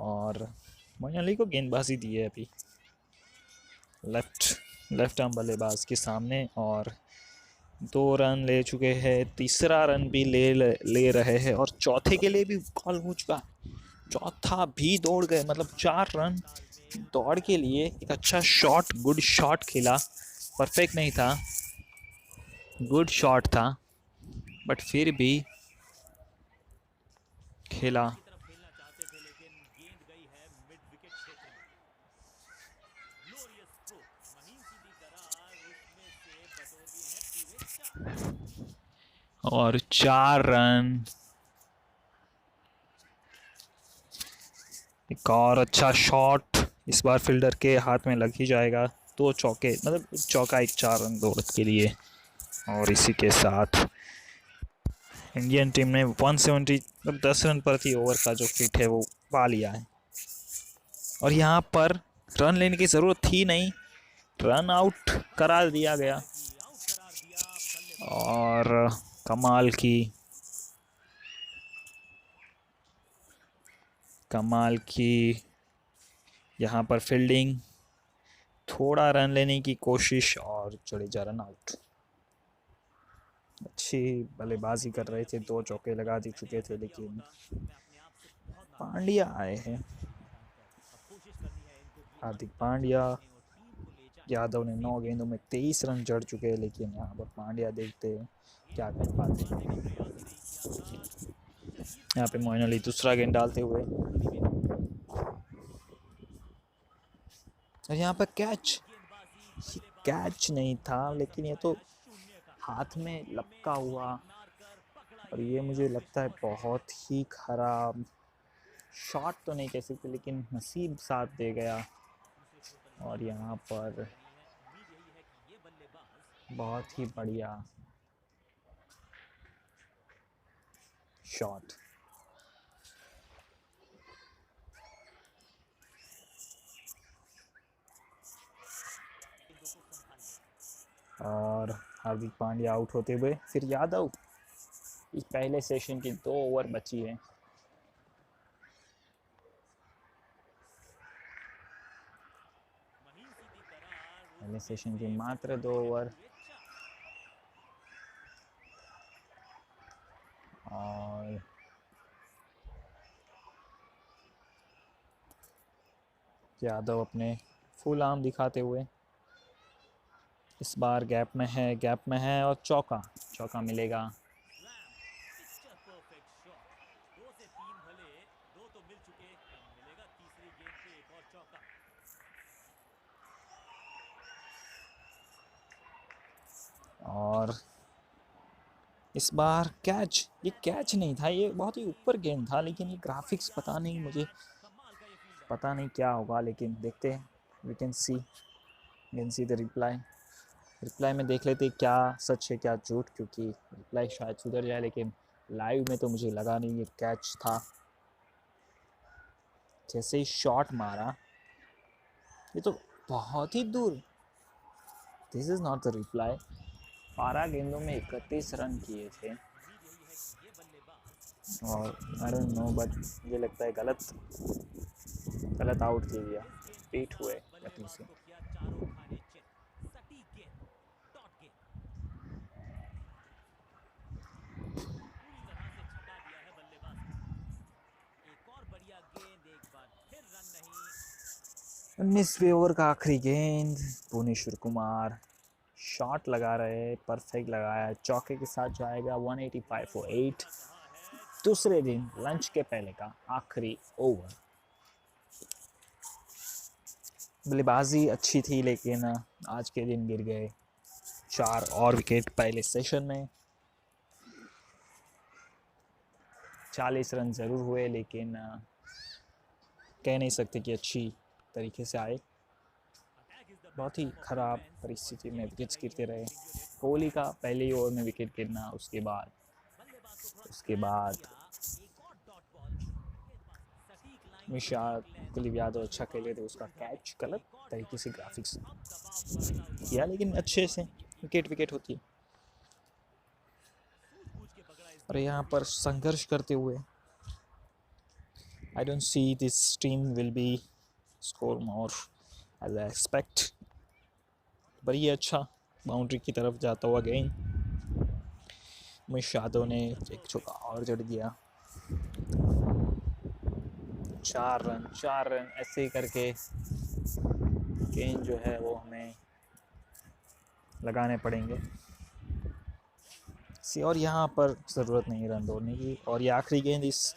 [SPEAKER 1] और मोइन अली को गेंदबाजी दी है अभी लेफ्ट आर्म बल्लेबाज के सामने, और 2 रन ले चुके हैं। तीसरा रन भी ले रहे हैं, और चौथे के लिए भी कॉल हो चुका। चौथा भी दौड़ गए, मतलब 4 रन दौड़ के लिए। एक अच्छा शॉट, गुड शॉट खेला, परफेक्ट नहीं था, गुड शॉट था, बट फिर भी खेला। और 4 रन। एक और अच्छा शॉट, इस बार फील्डर के हाथ में लग ही जाएगा। 2 चौके, मतलब चौका, एक 4 रन दौड़ के लिए। और इसी के साथ इंडियन टीम ने 170, मतलब 10 रन प्रति ओवर का जो फिट है वो पा लिया है। और यहाँ पर रन लेने की ज़रूरत थी नहीं, रन आउट करा दिया गया। और कमाल की यहाँ पर फील्डिंग, थोड़ा रन लेने की कोशिश, और जडेजा रन आउट। अच्छी बल्लेबाजी कर रहे थे, 2 चौके लगा दे चुके थे, लेकिन पांड्या आए हैं। हार्दिक पांड्या। यादव ने 9 गेंदों में 23 रन जड़ चुके हैं, लेकिन यहाँ पर पांड्या देखते हैं क्या कर पाते हैं। यहाँ पे मोइन अली दूसरा गेंद डालते हुए, और यहाँ पर कैच नहीं था, लेकिन ये तो हाथ में लपका हुआ, और ये मुझे लगता है बहुत ही खराब शॉट तो नहीं कह सकते, लेकिन नसीब साथ दे गया। और यहाँ पर बहुत ही बढ़िया शॉट। और हार्दिक पांड्या आउट होते हुए, फिर यादव इस पहले सेशन की 2 ओवर बची है। पहले सेशन की मात्र 2 ओवर और यादव अपने फुल आर्म दिखाते हुए इस बार गैप में है और चौका मिलेगा। और इस बार कैच, ये कैच नहीं था, ये बहुत ही ऊपर गेंद था, लेकिन ये ग्राफिक्स पता नहीं, मुझे पता नहीं क्या होगा, लेकिन देखते हैं। We can see the replay में देख लेते क्या सच है क्या झूठ, क्योंकि रिप्लाई शायद सुधर जाए, लेकिन लाइव में तो मुझे लगा नहीं ये कैच था। जैसे ही शॉट मारा, ये तो बहुत ही दूर। This is not the reply. 12 गेंदों में 31 रन किए थे और आई डोंट नो, बट मुझे लगता है गलत आउट किया गया, बीट हुए गति से। उन्नीसवें ओवर का आखिरी गेंद, भुवनेश्वर कुमार शॉट लगा रहे, परफेक्ट लगाया, चौके के साथ जाएगा 185 फॉर 8। दूसरे दिन लंच के पहले का आखिरी ओवर। बल्लेबाजी अच्छी थी, लेकिन आज के दिन गिर गए 4 और विकेट पहले सेशन में। 40 रन ज़रूर हुए, लेकिन कह नहीं सकते कि अच्छी तरीके से आए। बहुत ही ख़राब परिस्थिति में विकेट्स गिरते रहे। कोहली का पहले ही ओवर में विकेट गिरना, उसके बाद कुलदीप यादव अच्छा खेले थे, उसका कैच गलत तरीके से ग्राफिक्स किया, लेकिन अच्छे से विकेट होती है। और यहाँ पर संघर्ष करते हुए I don't see this team will be score more as I expect. पर ये अच्छा बाउंड्री की तरफ जाता हुआ गेंद, उमेश यादव ने एक चौका और जड़ दिया। 4 रन ऐसे ही करके गेंद जो है वो हमें लगाने पड़ेंगे। और यहाँ पर ज़रूरत नहीं रन दौड़ने की, और ये आखिरी गेंद इस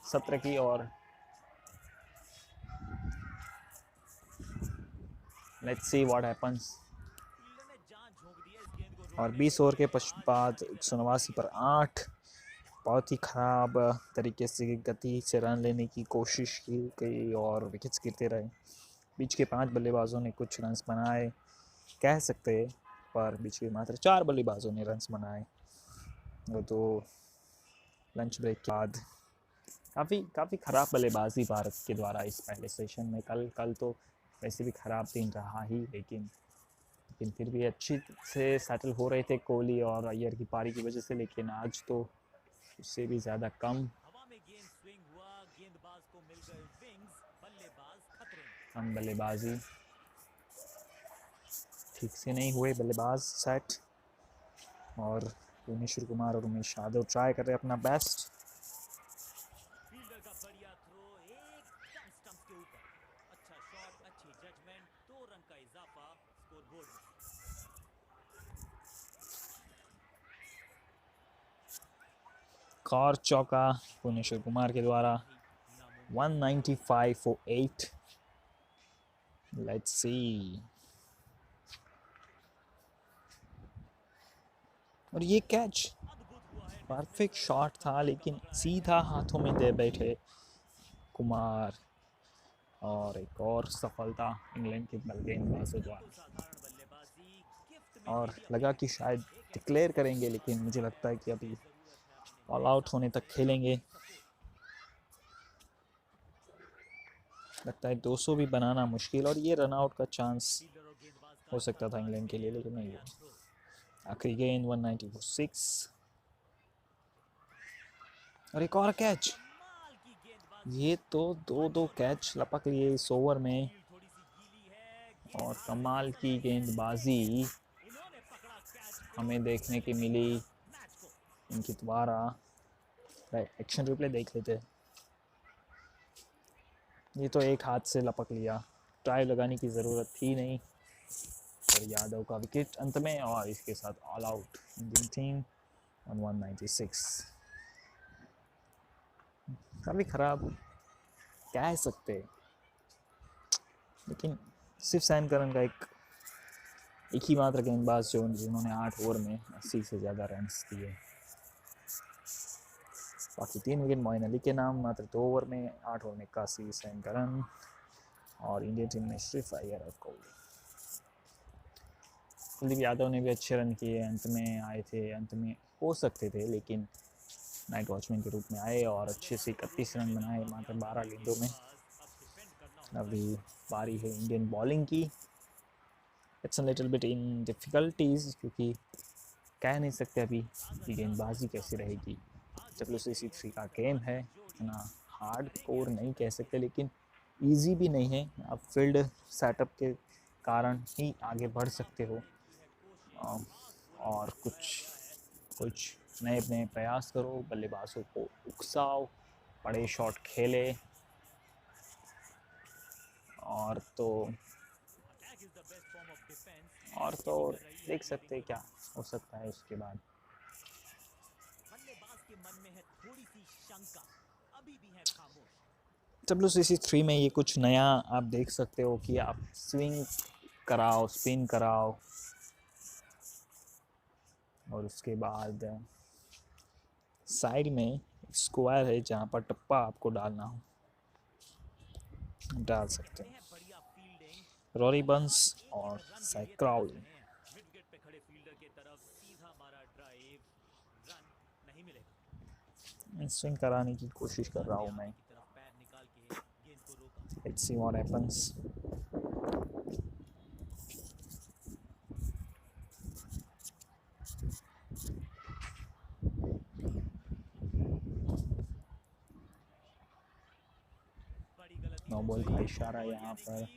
[SPEAKER 1] सत्र की, और लेट्स सी व्हाट हैपन्स। और 20 ओवर के पश्चात 189 पर 8, बहुत ही ख़राब तरीके से गति से रन लेने की कोशिश की गई और विकेट्स गिरते रहे। बीच के 5 बल्लेबाजों ने कुछ रन्स बनाए कह सकते हैं, पर बीच के मात्र 4 बल्लेबाजों ने रन्स बनाए। वो तो लंच ब्रेक के बाद काफ़ी ख़राब बल्लेबाजी भारत के द्वारा इस पहले सेशन में। कल तो वैसे भी ख़राब दिन रहा ही, लेकिन फिर भी अच्छी से सेटल हो रहे थे कोहली और अय्यर की पारी की वजह से, लेकिन आज तो उससे भी ज़्यादा कम बल्लेबाजी, ठीक से नहीं हुए बल्लेबाज सेट। और भुवनेश्वर कुमार और उमेश यादव ट्राई कर रहे अपना बेस्ट। और चौका भुवनेश्वर कुमार के द्वारा 195 फॉर 8। Let's see. और ये कैच परफेक्ट शॉट था, लेकिन सीधा हाथों में दे बैठे कुमार, और एक और सफलता इंग्लैंड के गेंदबाजों द्वारा। और लगा कि शायद डिक्लेयर करेंगे, लेकिन मुझे लगता है कि अभी ऑल आउट होने तक खेलेंगे। लगता है 200 भी बनाना मुश्किल, और ये रन आउट का चांस हो सकता था इंग्लैंड के लिए, लेकिन नहीं हुआ। आखिरी गेंद 190 फॉर 6। और एक और कैच। ये तो दो दो कैच लपक लिए इस ओवर में और कमाल की गेंदबाजी हमें देखने की मिली इनके द्वारा। एक्शन रिप्ले देख लेते। ये तो एक हाथ से लपक लिया, ड्राइव लगाने की ज़रूरत थी नहीं। और यादव का विकेट अंत में और इसके साथ all out Indian team on 196। काफ़ी ख़राब कह सकते, लेकिन सिर्फ सैम करन का एक ही मात्र गेंदबाज जिन्होंने 8 ओवर में 80 से ज़्यादा रन दिए। बाकी 3 विकेट मोइन अली के नाम, मात्र 2 ओवर में 8 ओवर में 81 सैम करन। और इंडियन टीम में सिर्फ अय्यर और कोहली। कुलदीप यादव ने भी अच्छे रन किए, अंत में आए थे, अंत में हो सकते थे, लेकिन नाइट वॉचमैन के रूप में आए और अच्छे से 31 रन बनाए मात्र 12 गेंदों में। अभी बारी है इंडियन बॉलिंग की। It's a little bit in difficulties, क्योंकि कह नहीं सकते अभी कि गेंदबाजी कैसी रहेगी। WCC3 का गेम है, इतना हार्ड कोर नहीं कह सकते, लेकिन इजी भी नहीं है। आप फील्ड सेटअप के कारण ही आगे बढ़ सकते हो और कुछ नए नए प्रयास करो, बल्लेबाजों को उकसाओ, बड़े शॉट खेले। और तो देख सकते क्या हो सकता है उसके बाद। WCC3 में ये कुछ नया आप देख सकते हो कि आप स्विंग कराओ, स्पिन कराओ, और उसके बाद साइड में स्क्वायर है जहाँ पर टप्पा आपको डालना हो, डाल सकते हैं। रॉरी बंस और सैक्राउल स्विंग कराने की कोशिश कर रहा हूँ मैं। Let's see what happens. No ball का इशारा यहाँ पर।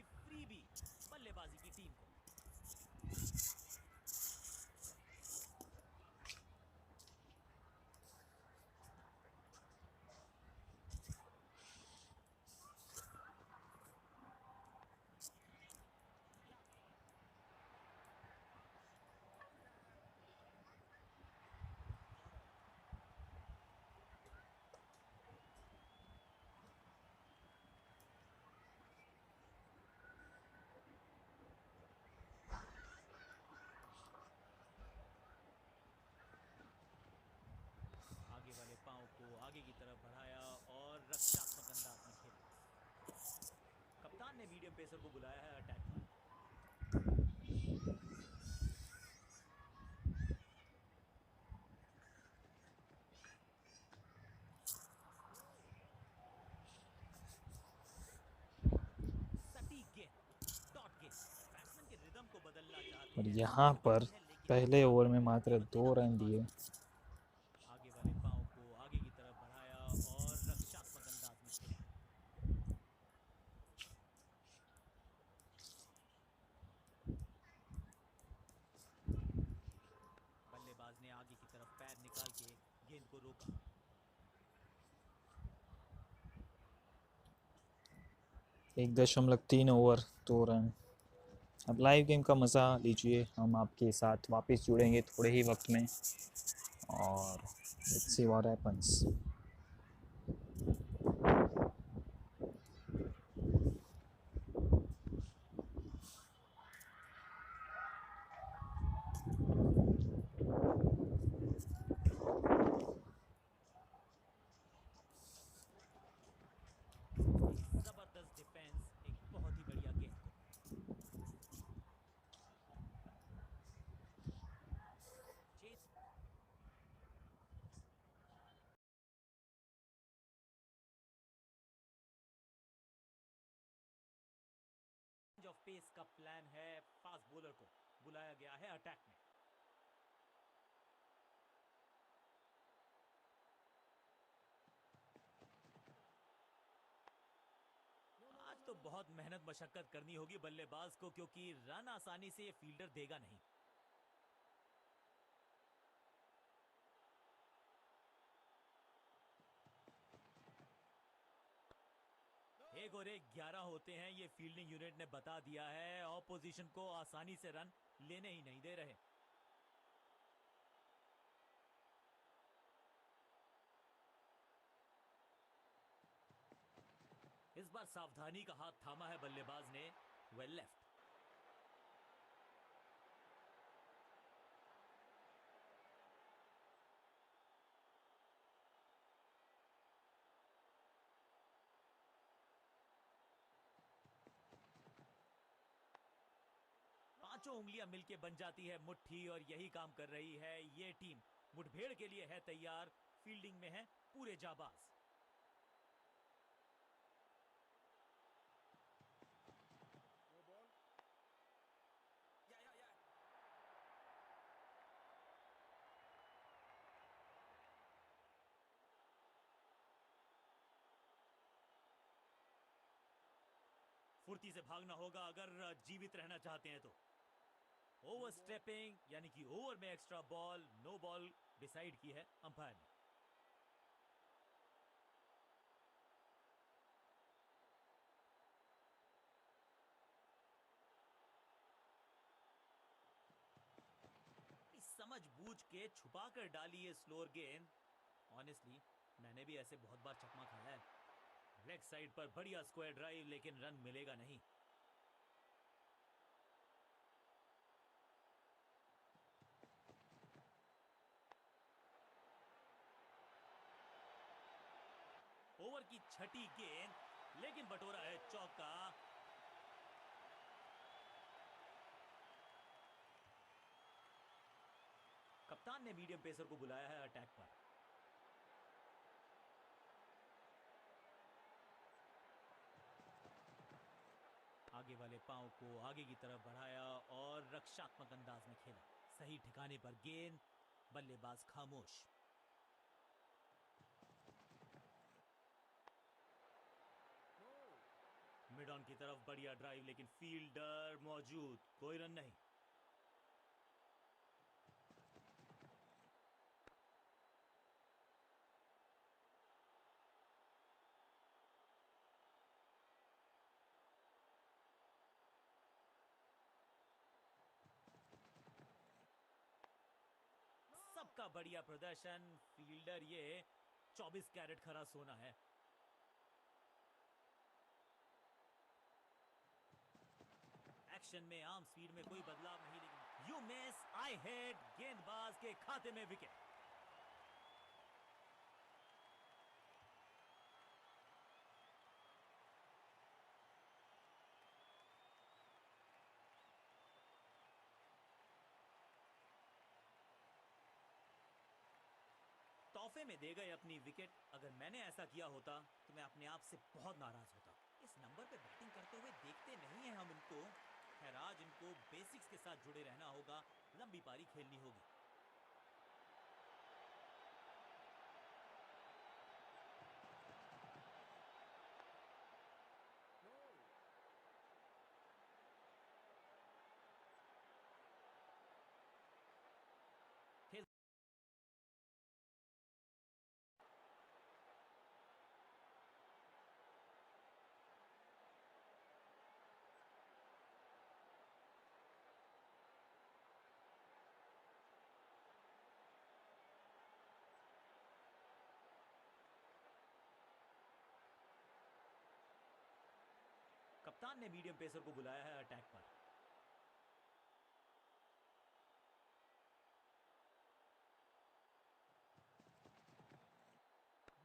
[SPEAKER 1] और यहाँ पर पहले ओवर में मात्र 2 रन दिए। एक 1.3 ओवर 2 रन। अब लाइव गेम का मज़ा लीजिए, हम आपके साथ वापस जुड़ेंगे थोड़े ही वक्त में और लेट्स सी व्हाट हैपेंस।
[SPEAKER 2] तो बहुत मेहनत मशक्कत करनी होगी बल्लेबाज को, क्योंकि रन आसानी से ये फील्डर देगा नहीं। एक और एक 11 होते हैं, ये फील्डिंग यूनिट ने बता दिया है। ऑपोजिशन को आसानी से रन लेने ही नहीं दे रहे। इस बार सावधानी का हाथ थामा है बल्लेबाज ने। Well left. पांचों उंगलियां मिलके बन जाती है मुट्ठी, और यही काम कर रही है ये टीम। मुठभेड़ के लिए है तैयार, फील्डिंग में है पूरे जाबाज। फुर्ती से भागना होगा अगर जीवित रहना चाहते हैं तो। ओवर स्टेपिंग यानी कि ओवर में extra ball, no ball decide की है अंपायर ने। समझ बूझ के छुपा कर डाली है स्लोअर गेंद। ऑनेस्टली मैंने भी ऐसे बहुत बार चकमा खाया है। लेग साइड पर बढ़िया स्क्वायर ड्राइव, लेकिन रन मिलेगा नहीं। ओवर की छठी गेंद, लेकिन बटोरा है चौका। कप्तान ने मीडियम पेसर को बुलाया है अटैक पर। आगे वाले पांव को आगे की तरफ बढ़ाया और रक्षात्मक अंदाज में खेला। सही ठिकाने पर गेंद, बल्लेबाज खामोश। मिड ऑन की तरफ बढ़िया ड्राइव, लेकिन फील्डर मौजूद, कोई रन नहीं। सबका बढ़िया प्रदर्शन। फील्डर ये 24 कैरेट खरा सोना है। एक्शन में आर्म स्पीड में कोई बदलाव नहीं, लेकिन यू मिस, आई हिट, गेंदबाज के खाते में विकेट। तोहफे में दे गए अपनी विकेट। अगर मैंने ऐसा किया होता तो मैं अपने आप से बहुत नाराज होता। इस नंबर पे बैटिंग करते हुए देखते नहीं है हम इनको। खैर आज इनको बेसिक्स के साथ जुड़े रहना होगा, लंबी पारी खेलनी होगी। खेल कप्तान ने मीडियम पेसर को बुलाया है अटैक पर।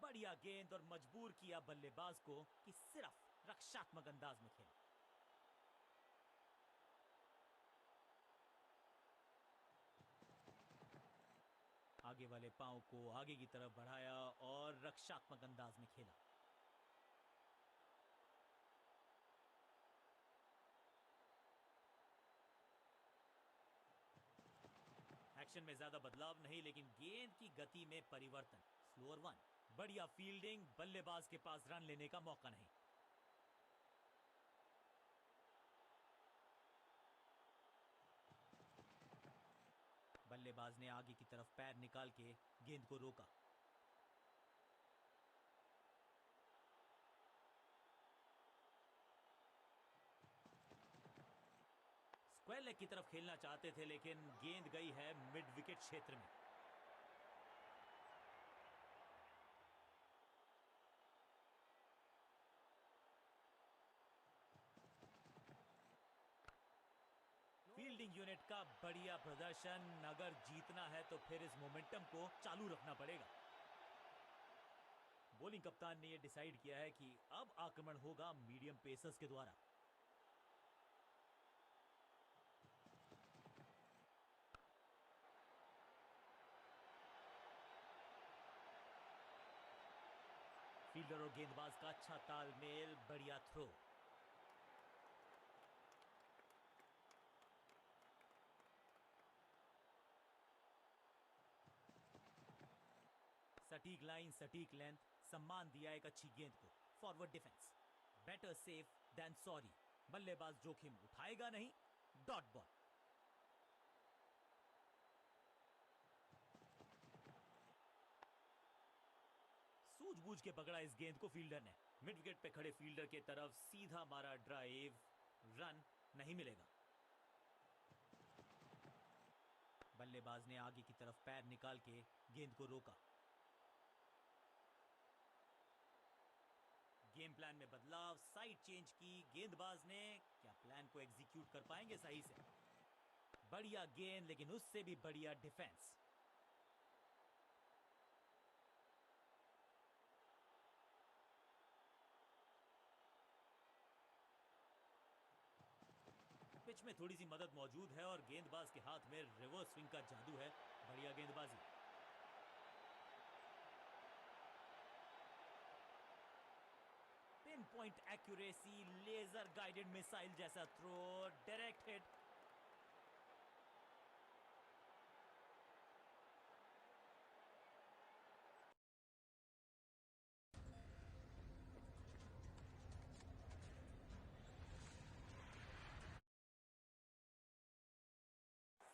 [SPEAKER 2] बढ़िया गेंद, और मजबूर किया बल्लेबाज को कि सिर्फ रक्षात्मक अंदाज में खेले। आगे वाले पांव को आगे की तरफ बढ़ाया और रक्षात्मक अंदाज में खेला। एक्शन में ज्यादा बदलाव नहीं, लेकिन गेंद की गति में परिवर्तन। Slower one. बढ़िया फील्डिंग, बल्लेबाज के पास रन लेने का मौका नहीं। बल्लेबाज ने आगे की तरफ पैर निकाल के गेंद को रोका। स्क्वायर लेग की तरफ खेलना चाहते थे लेकिन गेंद गई है मिड विकेट क्षेत्र में। फील्डिंग यूनिट का बढ़िया प्रदर्शन। अगर जीतना है तो फिर इस मोमेंटम को चालू रखना पड़ेगा। बॉलिंग कप्तान ने यह डिसाइड किया है कि अब आक्रमण होगा मीडियम पेसर्स के द्वारा। फील्डर और गेंदबाज का अच्छा तालमेल, बढ़िया थ्रो। सटीक लाइन, सटीक लेंथ, सम्मान दिया एक अच्छी गेंद को। Forward defence, better safe than sorry. बल्लेबाज जोखिम उठाएगा नहीं। Dot ball. सूझबूझ के पकड़ा इस गेंद को फील्डर ने। मिड विकेट पे खड़े फील्डर के तरफ सीधा मारा ड्राइव। रन नहीं मिलेगा। बल्लेबाज ने आगे की तरफ पैर निकाल के गेंद को रोका। गेम प्लान में बदलाव, साइड चेंज की गेंदबाज ने। क्या प्लान को एग्जीक्यूट कर पाएंगे सही से? बढ़िया गेंद, लेकिन उससे भी बढ़िया डिफेंस। पिच में थोड़ी सी मदद मौजूद है और गेंदबाज के हाथ में रिवर्स स्विंग का जादू है। बढ़िया गेंदबाजी। Pin point accuracy, laser guided missile जैसा थ्रो, डायरेक्ट हिट।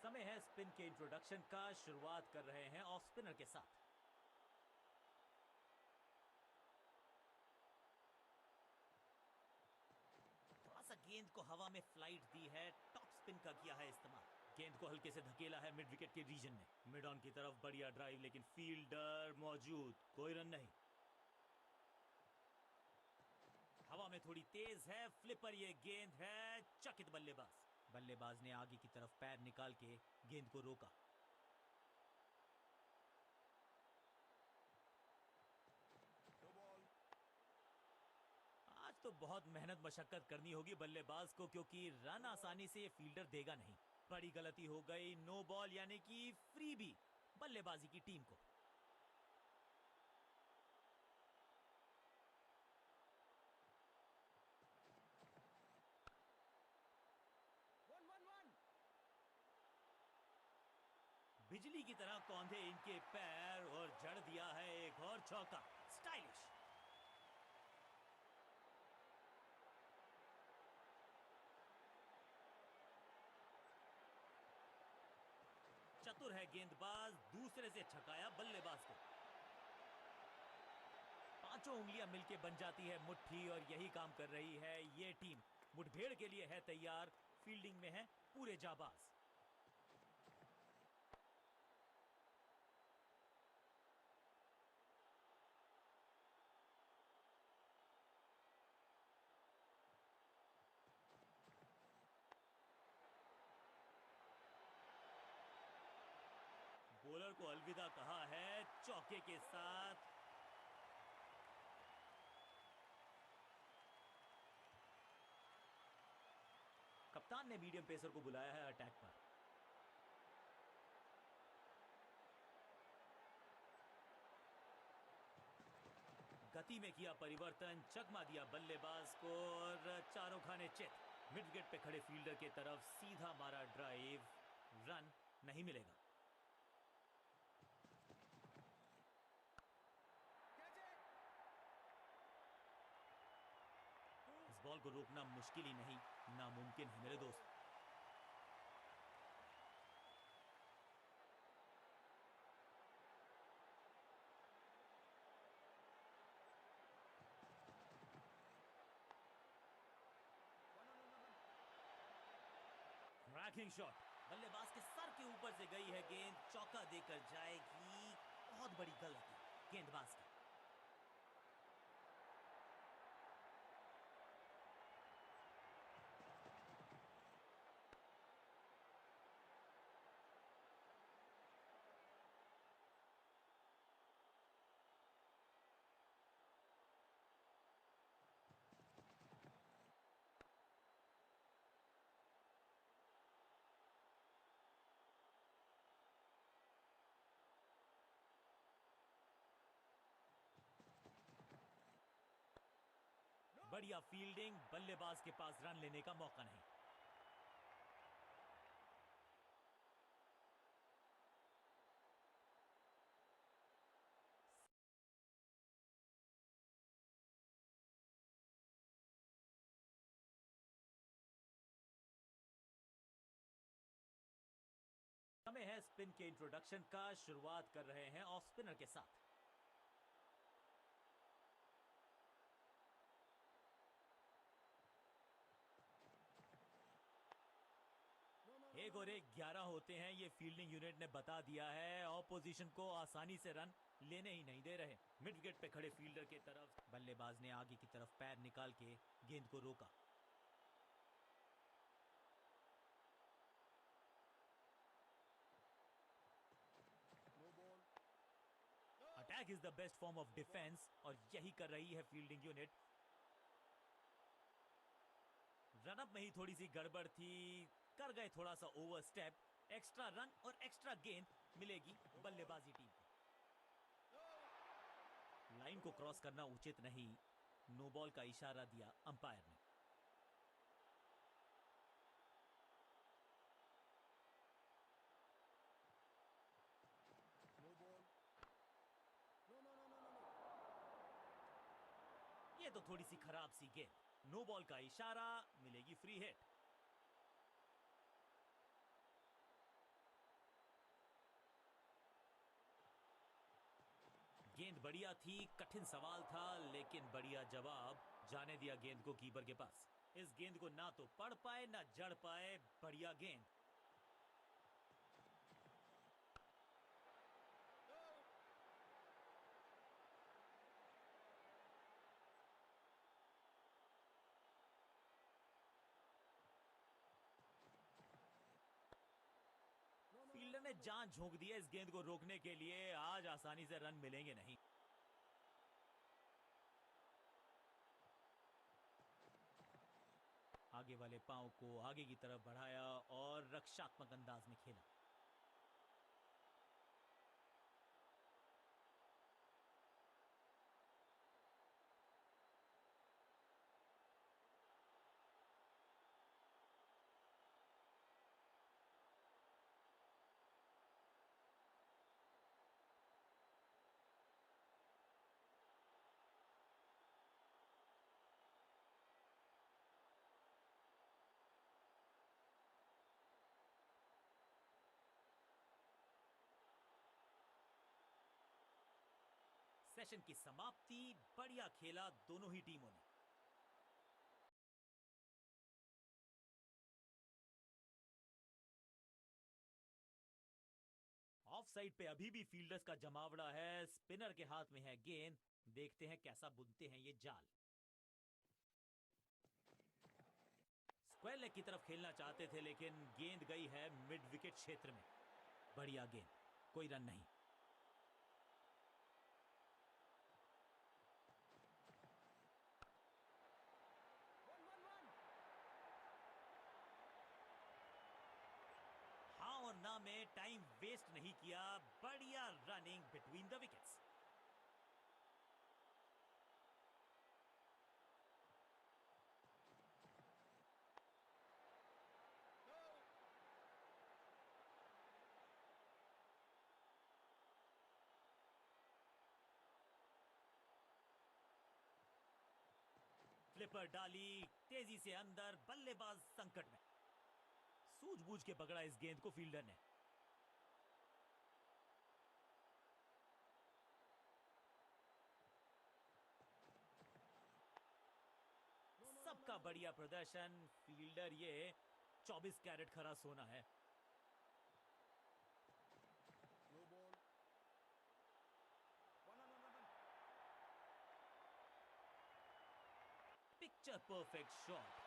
[SPEAKER 2] समय है स्पिन के इंट्रोडक्शन का। शुरुआत कर रहे हैं ऑफ स्पिनर के साथ। थोड़ा सा गेंद को हवा में फ्लाइट दी है। टॉप स्पिन का किया है इस्तेमाल। गेंद को हल्के से धकेला है मिड विकेट के रीजन में। मिड ऑन की तरफ बढ़िया ड्राइव, लेकिन फील्डर मौजूद, कोई रन नहीं। हवा में थोड़ी तेज है, फ्लिपर ये गेंद है। चकित बल्लेबाज। बल्लेबाज ने आगे की तरफ पैर निकाल के गेंद को रोका। आज तो बहुत मेहनत मशक्कत करनी होगी बल्लेबाज को, क्योंकि रन आसानी से ये फील्डर देगा नहीं। बड़ी गलती हो गई। नो बॉल, यानी कि फ्री भी बल्लेबाजी की टीम को। बिजली की तरह कौंधे इनके पैर और जड़ दिया है एक और चौका। स्टाइलिश। चतुर है गेंदबाज, दूसरे से छकाया बल्लेबाज को। पांचों उंगलियां मिलके बन जाती है मुट्ठी, और यही काम कर रही है ये टीम। मुठभेड़ के लिए है तैयार। फील्डिंग में है पूरे जाबाज। बॉलर को अलविदा कहा है चौके के साथ। कप्तान ने मीडियम पेसर को बुलाया है अटैक पर। गति में किया परिवर्तन, चकमा दिया बल्लेबाज को और चारों खाने चित। मिड विकेट पे खड़े फील्डर के तरफ सीधा मारा ड्राइव। रन नहीं मिलेगा। इस बॉल को रोकना मुश्किल ही नहीं, नामुमकिन है मेरे दोस्त। बैकिंग शॉट, बल्लेबाज के सर के ऊपर से गई है गेंद, चौका देकर जाएगी। बहुत बड़ी गलती गेंदबाज की। बढ़िया फील्डिंग, बल्लेबाज के पास रन लेने का मौका नहीं। समय है स्पिन के इंट्रोडक्शन का। शुरुआत कर रहे हैं ऑफ स्पिनर के साथ। एक और एक 11 होते हैं, ये फील्डिंग यूनिट ने बता दिया है। ऑपोजिशन को आसानी से रन लेने ही नहीं दे रहे। मिड विकेट पे खड़े फील्डर की तरफ बल्लेबाज ने आगे की तरफ पैर निकाल के गेंद को रोका। Attack is the best form of defence, और यही कर रही है फील्डिंग यूनिट। रनअप में ही थोड़ी सी गड़बड़ थी, कर गए थोड़ा सा ओवर स्टेप। एक्स्ट्रा रन और एक्स्ट्रा गेंद मिलेगी बल्लेबाजी टीम को। लाइन को क्रॉस करना उचित नहीं, नो बॉल का इशारा दिया अंपायर ने। ये तो थोड़ी सी खराब सी गेंद, नो बॉल का इशारा, मिलेगी फ्री हिट। गेंद बढ़िया थी, कठिन सवाल था, लेकिन बढ़िया जवाब। जाने दिया गेंद को कीपर के पास। इस गेंद को ना तो पढ़ पाए ना जड़ पाए। बढ़िया गेंद। फील्डर ने जान झोंक दी है इस गेंद को रोकने के लिए। आज आसानी से रन मिलेंगे नहीं। आगे वाले पांव को आगे की तरफ बढ़ाया और रक्षात्मक अंदाज में खेला। सेशन की समाप्ति। बढ़िया खेला दोनों ही टीमों ने। ऑफ साइड पे अभी भी फील्डर्स का जमावड़ा है। स्पिनर के हाथ में है गेंद। देखते हैं कैसा बुनते हैं ये जाल। स्क्वायर लेग की तरफ खेलना चाहते थे, लेकिन गेंद गई है मिड विकेट क्षेत्र में। बढ़िया गेंद, कोई रन नहीं। हाँ और ना में टाइम वेस्ट नहीं किया। बढ़िया running between the wickets. Flipper डाली तेजी से अंदर। बल्लेबाज संकट में। सूझबूझ के पकड़ा इस गेंद को फील्डर ने। सबका बढ़िया प्रदर्शन। फील्डर ये 24 कैरेट खरा सोना है।
[SPEAKER 3] No ball, one on one.
[SPEAKER 2] Picture perfect shot.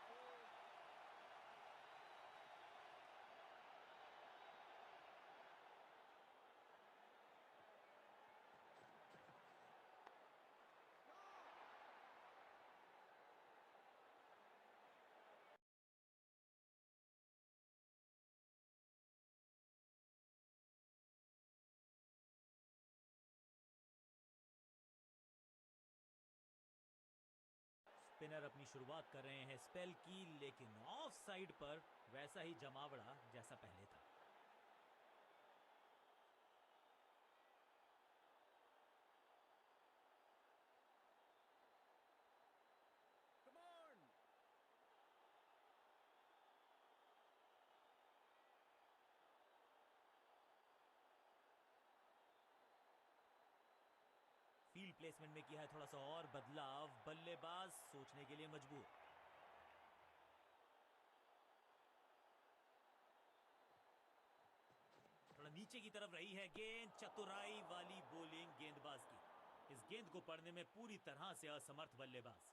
[SPEAKER 2] Spinner अपनी शुरुआत कर रहे हैं स्पेल की, लेकिन ऑफ साइड पर वैसा ही जमावड़ा जैसा पहले था।
[SPEAKER 3] कम ऑन,
[SPEAKER 2] फील्ड प्लेसमेंट में किया है थोड़ा सा और बदलाव, बल्लेबाज सोचने के लिए मजबूर। थोड़ा नीचे की तरफ रही है गेंद, चतुराई वाली बॉलिंग गेंदबाज की। इस गेंद को पढ़ने में पूरी तरह से असमर्थ बल्लेबाज।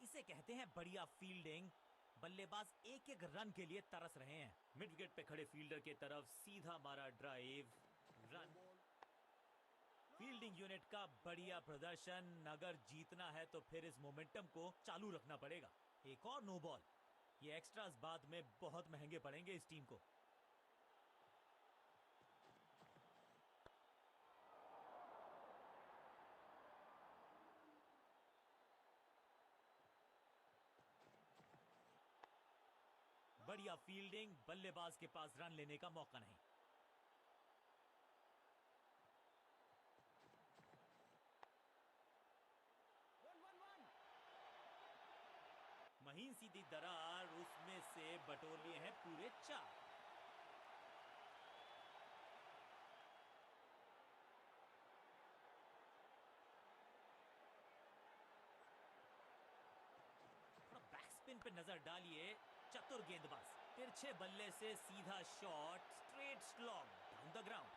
[SPEAKER 2] इसे कहते हैं बढ़िया फील्डिंग। बल्लेबाज एक एक रन के लिए तरस रहे हैं। मिड विकेट पे खड़े फील्डर के तरफ सीधा मारा ड्राइव, रन। फील्डिंग यूनिट का बढ़िया प्रदर्शन। अगर जीतना है तो फिर इस मोमेंटम को चालू रखना पड़ेगा। एक और नो बॉल। ये एक्स्ट्रास बाद में बहुत महंगे पड़ेंगे इस टीम को। बढ़िया फील्डिंग, बल्लेबाज के पास रन लेने का मौका नहीं।
[SPEAKER 3] वन।
[SPEAKER 2] महीन सीधी दरार, उसमें से बटोर लिए हैं पूरे 4। बैक स्पिन पे नजर डालिए, चतुर गेंदबाज। तिरछे बल्ले से सीधा shot, straight slog down the ground.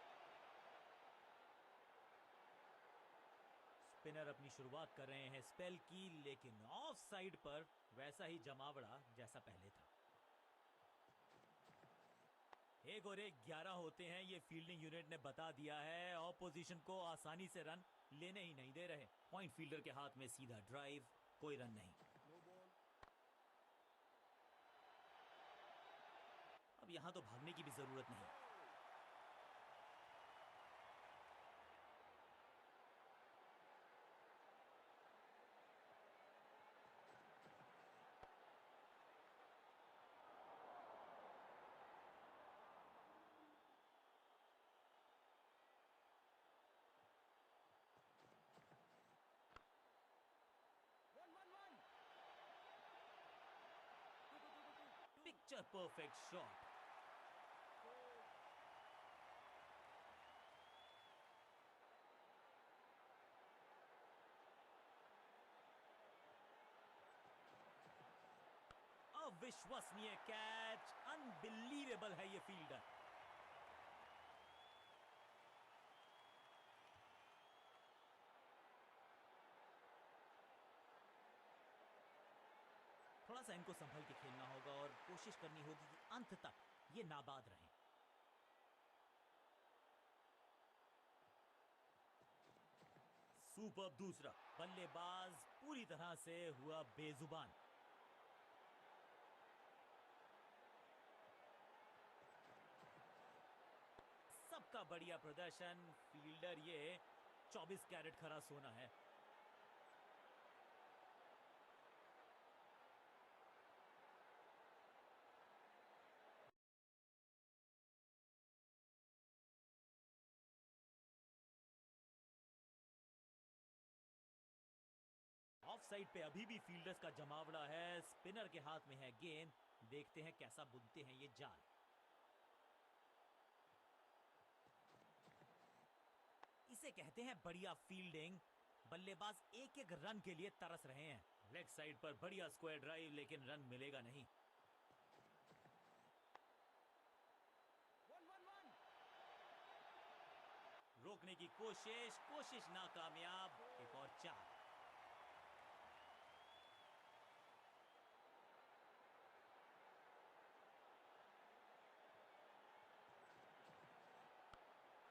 [SPEAKER 2] Spinner अपनी शुरुआत कर रहे हैं स्पेल की, लेकिन ऑफ साइड पर वैसा ही जमावड़ा जैसा पहले था। 1 और 1 11 होते हैं, ये फील्डिंग यूनिट ने बता दिया है। ऑपोजिशन को आसानी से रन लेने ही नहीं दे रहे। पॉइंट फील्डर के हाथ में सीधा ड्राइव, कोई रन नहीं।
[SPEAKER 3] नो बॉल,
[SPEAKER 2] अब यहां तो भागने की भी जरूरत नहीं।
[SPEAKER 3] वन।
[SPEAKER 2] Picture perfect shot. अविश्वसनीय कैच, अनबिलीवेबल है ये फील्डर। थोड़ा सा इनको संभल के खेलना होगा और कोशिश करनी होगी कि अंत तक ये नाबाद रहें। सुपर दूसरा, बल्लेबाज पूरी तरह से हुआ बेजुबान। सबका बढ़िया प्रदर्शन। फील्डर ये 24 कैरेट खरा सोना है। ऑफ साइड पे अभी भी फील्डर्स का जमावड़ा है। स्पिनर के हाथ में है गेंद, देखते हैं कैसा बुनते हैं ये जाल। इसे कहते हैं बढ़िया फील्डिंग। बल्लेबाज एक एक रन के लिए तरस रहे हैं। लेग साइड पर बढ़िया स्क्वायर ड्राइव, लेकिन रन मिलेगा नहीं।
[SPEAKER 3] 1-1-1.
[SPEAKER 2] रोकने की कोशिश नाकामयाब। एक और 4।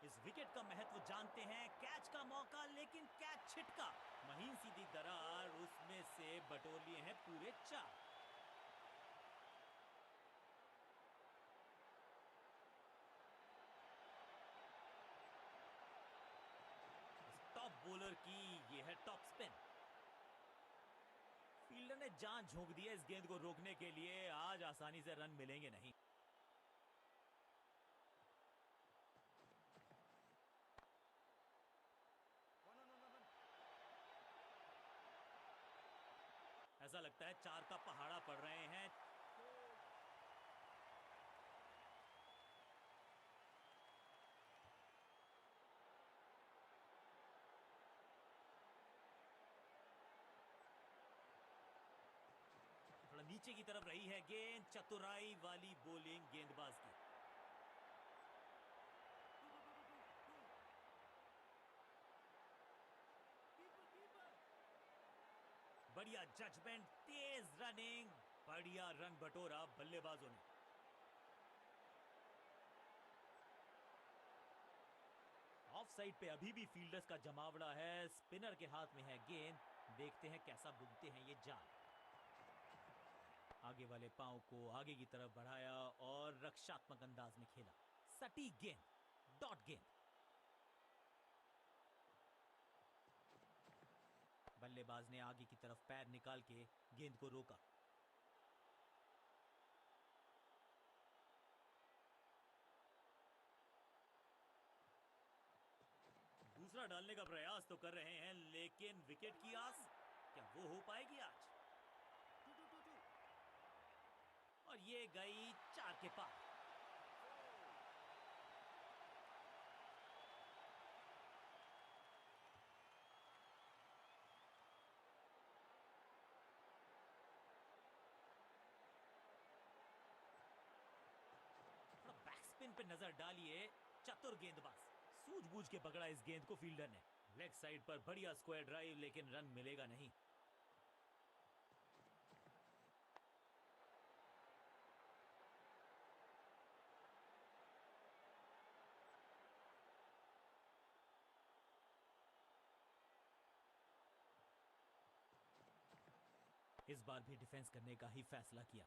[SPEAKER 2] इस विकेट का महत्व जानते हैं। कैच का मौका, लेकिन कैच छिटका। महीन सीधी दरार, उसमें से बटोर लिए हैं पूरे 4। टॉप बॉलर की ये है टॉप स्पिन। फील्डर ने जान झोंक दी है इस गेंद को रोकने के लिए। आज आसानी से रन मिलेंगे नहीं। ऐसा लगता है 4 का पहाड़ा पड़ रहे हैं। थोड़ा नीचे की तरफ रही है गेंद। चतुराई वाली बॉलिंग गेंदबाज की। बढ़िया जजमेंट, तेज रनिंग, बढ़िया रन बटोरा बल्लेबाजों ने। ऑफ साइड पे अभी भी फील्डर्स का जमावड़ा है। स्पिनर के हाथ में है गेंद। देखते हैं कैसा बुनते हैं ये जाल। आगे वाले पांव को आगे की तरफ बढ़ाया और रक्षात्मक अंदाज में खेला। सटीक गेंद, डॉट गेंद। बल्लेबाज ने आगे की तरफ पैर निकाल के गेंद को रोका। दूसरा डालने का प्रयास तो कर रहे हैं, लेकिन विकेट की आस क्या वो हो पाएगी आज?
[SPEAKER 3] 2-2-2-2.
[SPEAKER 2] और ये गई 4 के पार। बैक स्पिन पे नजर डालिए। चतुर गेंदबाज, सूझबूझ के पकड़ा इस गेंद को फील्डर ने। लेग साइड पर बढ़िया स्क्वायर ड्राइव, लेकिन रन मिलेगा नहीं। इस बार भी डिफेंस करने का ही फैसला किया।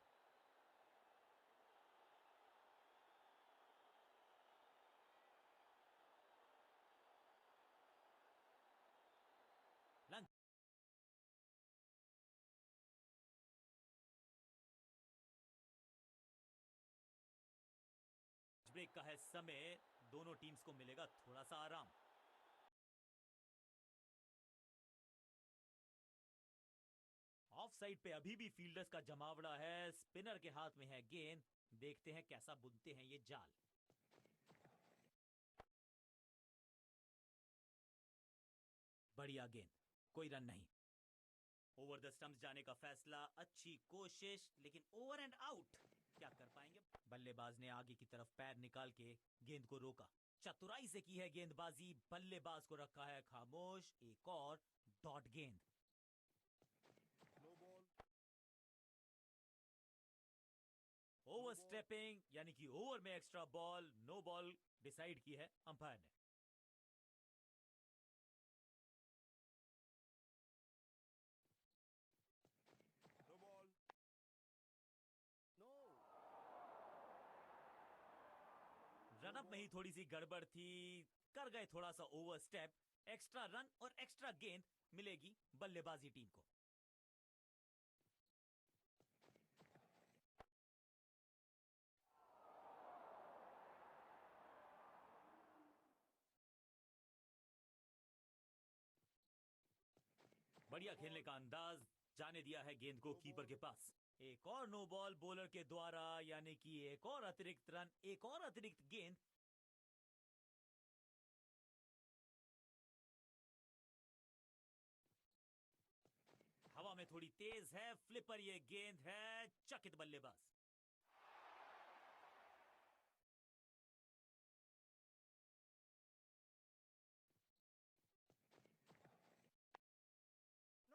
[SPEAKER 2] लंच ब्रेक का है समय। दोनों टीम्स को मिलेगा थोड़ा सा आराम। ऑफ साइड पे अभी भी फील्डर्स का जमावड़ा है। स्पिनर के हाथ में है गेंद। देखते हैं कैसा बुनते हैं ये जाल। बढ़िया गेंद, कोई रन नहीं। ओवर द स्टंप्स जाने का फैसला। अच्छी कोशिश, लेकिन ओवर एंड आउट। क्या कर पाएंगे? बल्लेबाज ने आगे की तरफ पैर निकाल के गेंद को रोका। चतुराई से की है गेंदबाजी। बल्लेबाज को रखा है खामोश। एक और डॉट गेंद।
[SPEAKER 3] No ball.
[SPEAKER 2] ओवर स्टेपिंग, यानी कि ओवर में extra ball. No ball decide की है अंपायर ने।
[SPEAKER 3] No ball. No.
[SPEAKER 2] रनअप में ही थोड़ी सी गड़बड़ थी। कर गए थोड़ा सा ओवर स्टेप। एक्स्ट्रा रन और एक्स्ट्रा गेंद मिलेगी बल्लेबाजी टीम को। बढ़िया खेलने का अंदाज। जाने दिया है गेंद को कीपर के पास। एक और नो बॉल बॉलर के द्वारा, यानी कि एक और अतिरिक्त रन, एक और अतिरिक्त गेंद। में थोड़ी तेज है फ्लिपर, ये गेंद है चकित बल्लेबाज।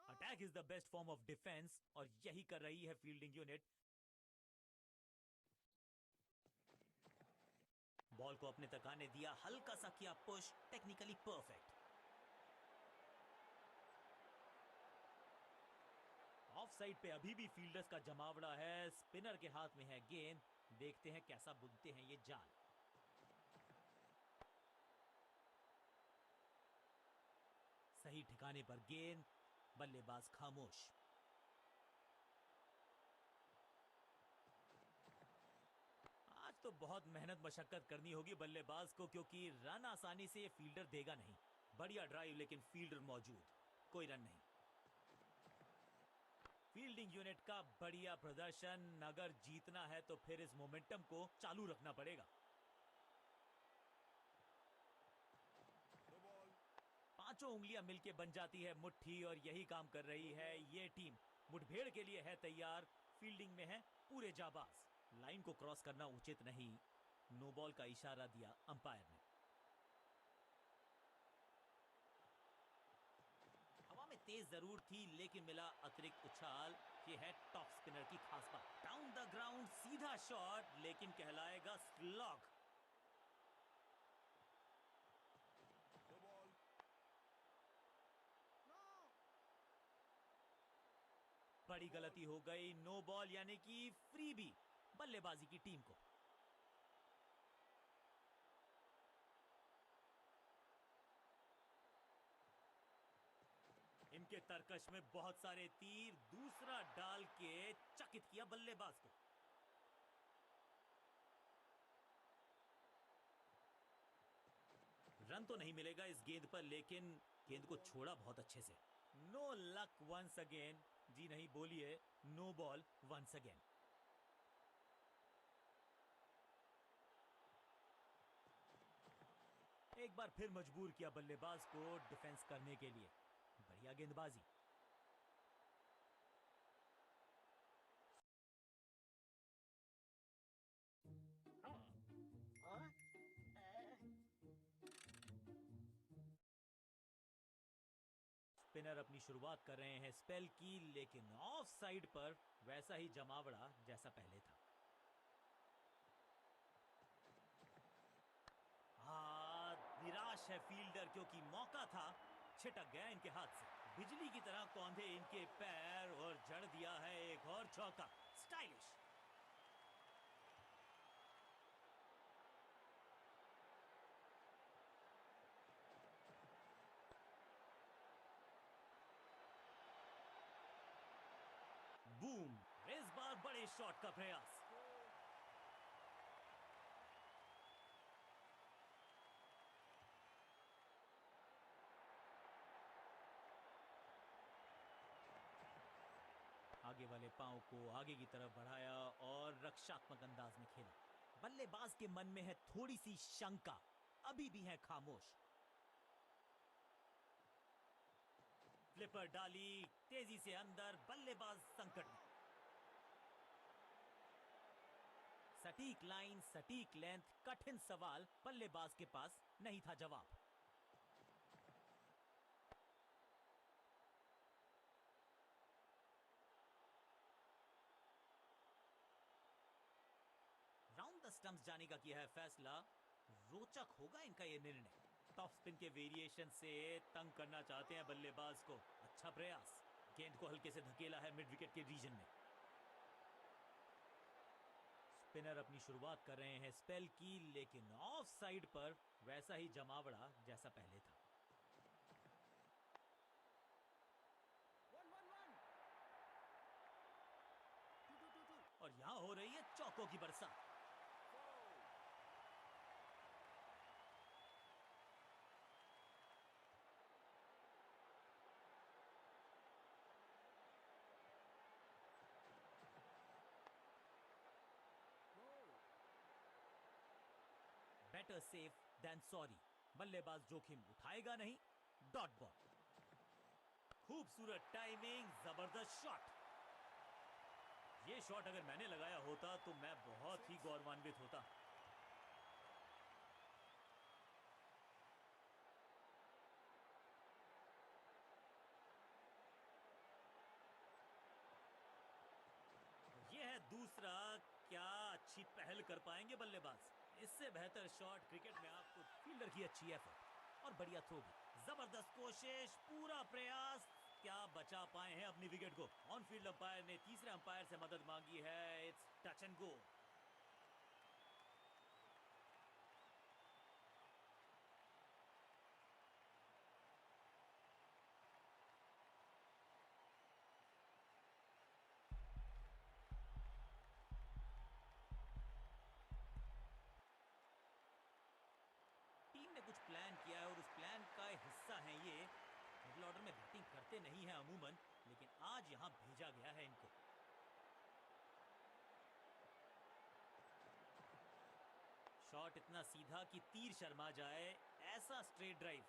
[SPEAKER 2] Attack is the best form of defence और यही कर रही है फील्डिंग यूनिट। बॉल को अपने तक आने दिया, हल्का सा किया push, technically perfect. Of side पे अभी भी फील्डर्स का जमावड़ा है, स्पिनर के हाथ में है गेंद, देखते हैं कैसा बुनते हैं ये जाल। सही ठिकाने पर गेंद, बल्लेबाज खामोश। आज तो बहुत मेहनत मशक्कत करनी होगी बल्लेबाज को, क्योंकि रन आसानी से ये फील्डर देगा नहीं। बढ़िया ड्राइव लेकिन फील्डर मौजूद, कोई रन नहीं। फील्डिंग यूनिट का बढ़िया प्रदर्शन, अगर जीतना है तो फिर इस मोमेंटम को चालू रखना पड़ेगा।
[SPEAKER 3] No ball.
[SPEAKER 2] पांचों उंगलियां मिलके बन जाती है मुट्ठी और यही काम कर रही है ये टीम। मुठभेड़ के लिए है तैयार, फील्डिंग में है पूरे जाबाज। लाइन को क्रॉस करना उचित नहीं, नो बॉल का इशारा दिया अंपायर ने। हवा में तेज जरूर थी लेकिन मिला अतिरिक्त उछाल, ये है टॉप स्पिनर की खास बात। डाउन द ग्राउंड सीधा शॉट, लेकिन कहलाएगा स्लॉग।
[SPEAKER 3] No ball. नो।
[SPEAKER 2] बड़ी गलती हो गई, नो बॉल यानी कि फ्री भी बल्लेबाजी की टीम को। इनके तरकश में बहुत सारे तीर, दूसरा डाल के चकित किया बल्लेबाज को। रन तो नहीं मिलेगा इस गेंद पर, लेकिन गेंद को छोड़ा बहुत अच्छे से। नो लक वंस अगेन, जी नहीं बोलिए, नो बॉल वंस अगेन। एक बार फिर मजबूर किया बल्लेबाज को डिफेंस करने के लिए। बढ़िया गेंदबाजी। स्पिनर अपनी शुरुआत कर रहे हैं स्पेल की, लेकिन ऑफ साइड पर वैसा ही जमावड़ा जैसा पहले था। निराश है फील्डर, क्योंकि मौका था, छिटक गया इनके हाथ से। बिजली की तरह कौंधे इनके पैर और जड़ दिया है एक और चौका। स्टाइलिश। बूम, इस बार बड़े शॉट का प्रयास। आगे वाले पांव को आगे की तरफ बढ़ाया और रक्षात्मक अंदाज में खेला। बल्लेबाज के मन में है थोड़ी सी शंका, अभी भी है खामोश। फ्लिपर डाली तेजी से अंदर, बल्लेबाज संकट में। सटीक लाइन, सटीक लेंथ, कठिन सवाल, बल्लेबाज के पास नहीं था जवाब। राउंड द स्टंप्स जाने का किया है फैसला। रोचक होगा इनका यह निर्णय। टॉप स्पिन के वेरिएशन से तंग करना चाहते हैं बल्लेबाज को। अच्छा प्रयास, गेंद को हल्के से धकेला है मिड विकेट के रीजन में। स्पिनर अपनी शुरुआत कर रहे हैं स्पेल की, लेकिन ऑफ साइड पर वैसा ही जमावड़ा जैसा पहले था।
[SPEAKER 3] 1-1-1। 2-2-2-2।
[SPEAKER 2] और यहां हो रही है चौकों की बरसात।
[SPEAKER 3] No.
[SPEAKER 2] Better safe than sorry, बल्लेबाज जोखिम उठाएगा नहीं। Dot ball. खूबसूरत टाइमिंग, जबरदस्त शॉट। ये शॉट अगर मैंने लगाया होता तो मैं बहुत ही गौरवान्वित होता। ये है दूसरा। क्या अच्छी पहल कर पाएंगे बल्लेबाज। इससे बेहतर शॉट क्रिकेट में आपको फील्डर की अच्छी एफर्ट और बढ़िया थ्रो भी। जबरदस्त कोशिश, पूरा प्रयास। क्या बचा पाए हैं अपनी विकेट को। ऑन फील्ड अंपायर ने तीसरे अंपायर से मदद मांगी है। It's touch and go. Team ने कुछ प्लान किया है और उस प्लान का हिस्सा है ये। मिडिल ऑर्डर में बैटिंग करते नहीं है अमूमन, लेकिन आज यहां भेजा गया है इनको। शॉट इतना सीधा कि तीर शर्मा जाए, ऐसा स्ट्रेट ड्राइव।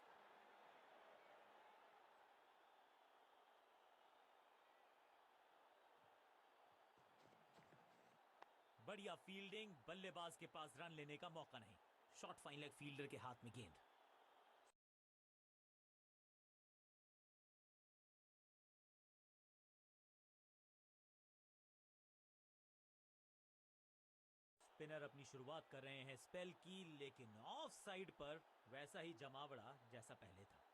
[SPEAKER 2] बढ़िया फील्डिंग, बल्लेबाज के पास रन लेने का मौका नहीं। शॉट फाइन लेग, फील्डर के हाथ में गेंद। स्पिनर अपनी शुरुआत कर रहे हैं स्पेल की, लेकिन ऑफ साइड पर वैसा ही जमावड़ा जैसा पहले था।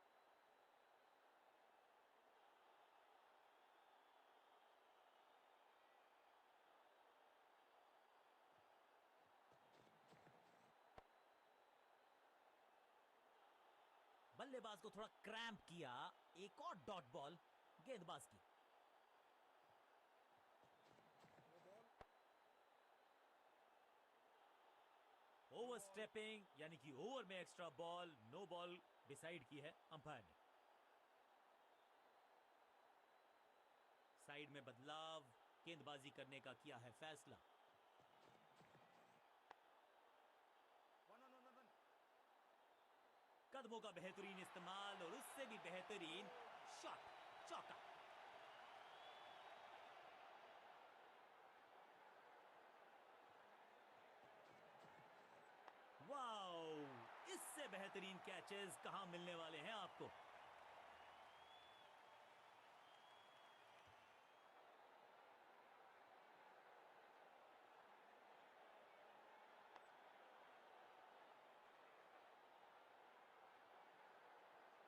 [SPEAKER 2] बल्लेबाज को थोड़ा क्रैम्प किया। एक और डॉट बॉल गेंदबाज की।
[SPEAKER 3] No ball.
[SPEAKER 2] ओवर स्टेपिंग यानी कि ओवर में extra ball, no ball decide की है अंपायर ने। साइड में बदलाव, गेंदबाजी करने का किया है फैसला।
[SPEAKER 3] One one one one one.
[SPEAKER 2] कदमों का बेहतरीन इस्तेमाल और उससे भी बेहतरीन शॉट, चौका। वाओ, इससे बेहतरीन कैचेस कहां मिलने वाले हैं आपको।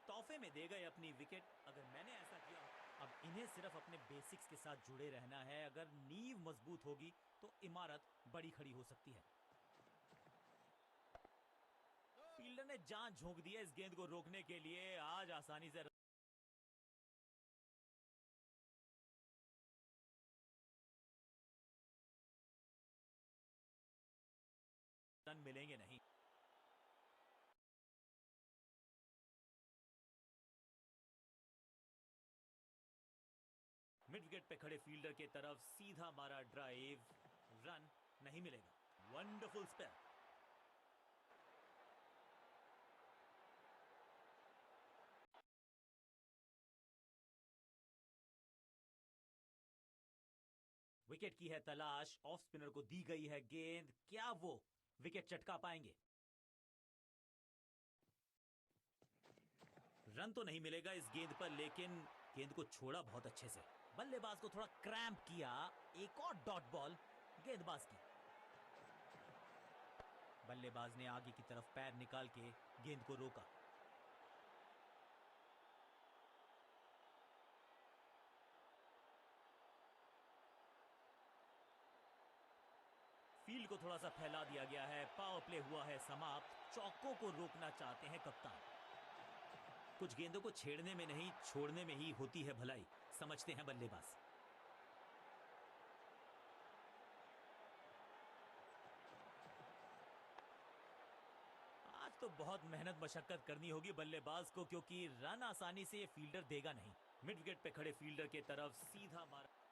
[SPEAKER 2] तोहफे में दे गए अपनी विकेट। अगर मैंने ऐसा किया, अब इन्हें सिर्फ अपने बेसिक्स के साथ जुड़े रहना है। अगर नींव मजबूत होगी तो इमारत बड़ी खड़ी हो सकती है। फील्डर ने जान झोंक दी है इस गेंद को रोकने के लिए। आज आसानी से रन मिलेंगे नहीं। मिड विकेट पे खड़े फील्डर के तरफ सीधा मारा ड्राइव, रन नहीं मिलेगा। Wonderful spell. विकेट की है तलाश, ऑफ स्पिनर को दी गई है गेंद। क्या वो विकेट चटका पाएंगे? रन तो नहीं मिलेगा इस गेंद पर, लेकिन गेंद को छोड़ा बहुत अच्छे से। बल्लेबाज को थोड़ा क्रैम्प किया। एक और डॉट बॉल गेंदबाज की। बल्लेबाज ने आगे की तरफ पैर निकाल के गेंद को रोका। फील्ड को थोड़ा सा फैला दिया गया है। पावर प्ले हुआ है समाप्त। चौकों को रोकना चाहते हैं कप्तान। कुछ गेंदों को छेड़ने में नहीं, छोड़ने में ही होती है भलाई, समझते हैं बल्लेबाज। आज तो बहुत मेहनत मशक्कत करनी होगी बल्लेबाज को, क्योंकि रन आसानी से ये फील्डर देगा नहीं। मिड विकेट पे खड़े फील्डर के तरफ सीधा मारा।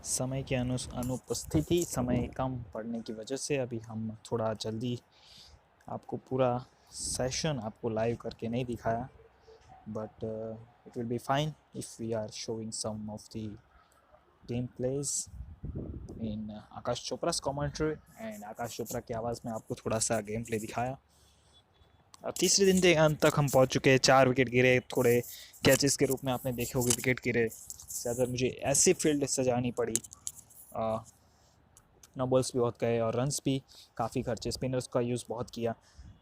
[SPEAKER 1] समय की अनुपस्थिति, समय कम पड़ने की वजह से अभी हम थोड़ा जल्दी आपको पूरा सेशन आपको लाइव करके नहीं दिखाया, but it will be fine if we are showing some of the game plays in Aakash Chopra's commentary, and Aakash Chopra की आवाज़ में आपको थोड़ा सा गेम प्ले दिखाया। अब तीसरे दिन के अंत तक हम पहुंच चुके हैं। 4 विकेट गिरे, थोड़े कैचेस के रूप में आपने देखे होंगे विकेट गिरे। ज़्यादा मुझे ऐसी फील्ड सजानी पड़ी, नो बॉल्स भी बहुत गए और रन्स भी काफ़ी खर्चे, स्पिनर्स का यूज़ बहुत किया।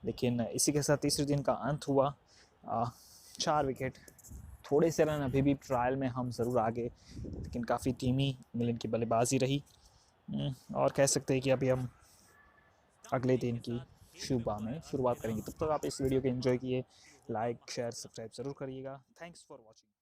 [SPEAKER 1] लेकिन इसी के साथ तीसरे दिन का अंत हुआ। 4 विकेट, थोड़े से रन, अभी भी ट्रायल में हम ज़रूर आगे, लेकिन काफ़ी धीमी इंग्लैंड की बल्लेबाजी रही। और कह सकते हैं कि अभी हम अगले दिन की शुरुआत करेंगे। तब तक आप इस वीडियो को एंजॉय किए, लाइक शेयर सब्सक्राइब ज़रूर करिएगा। Thanks for watching.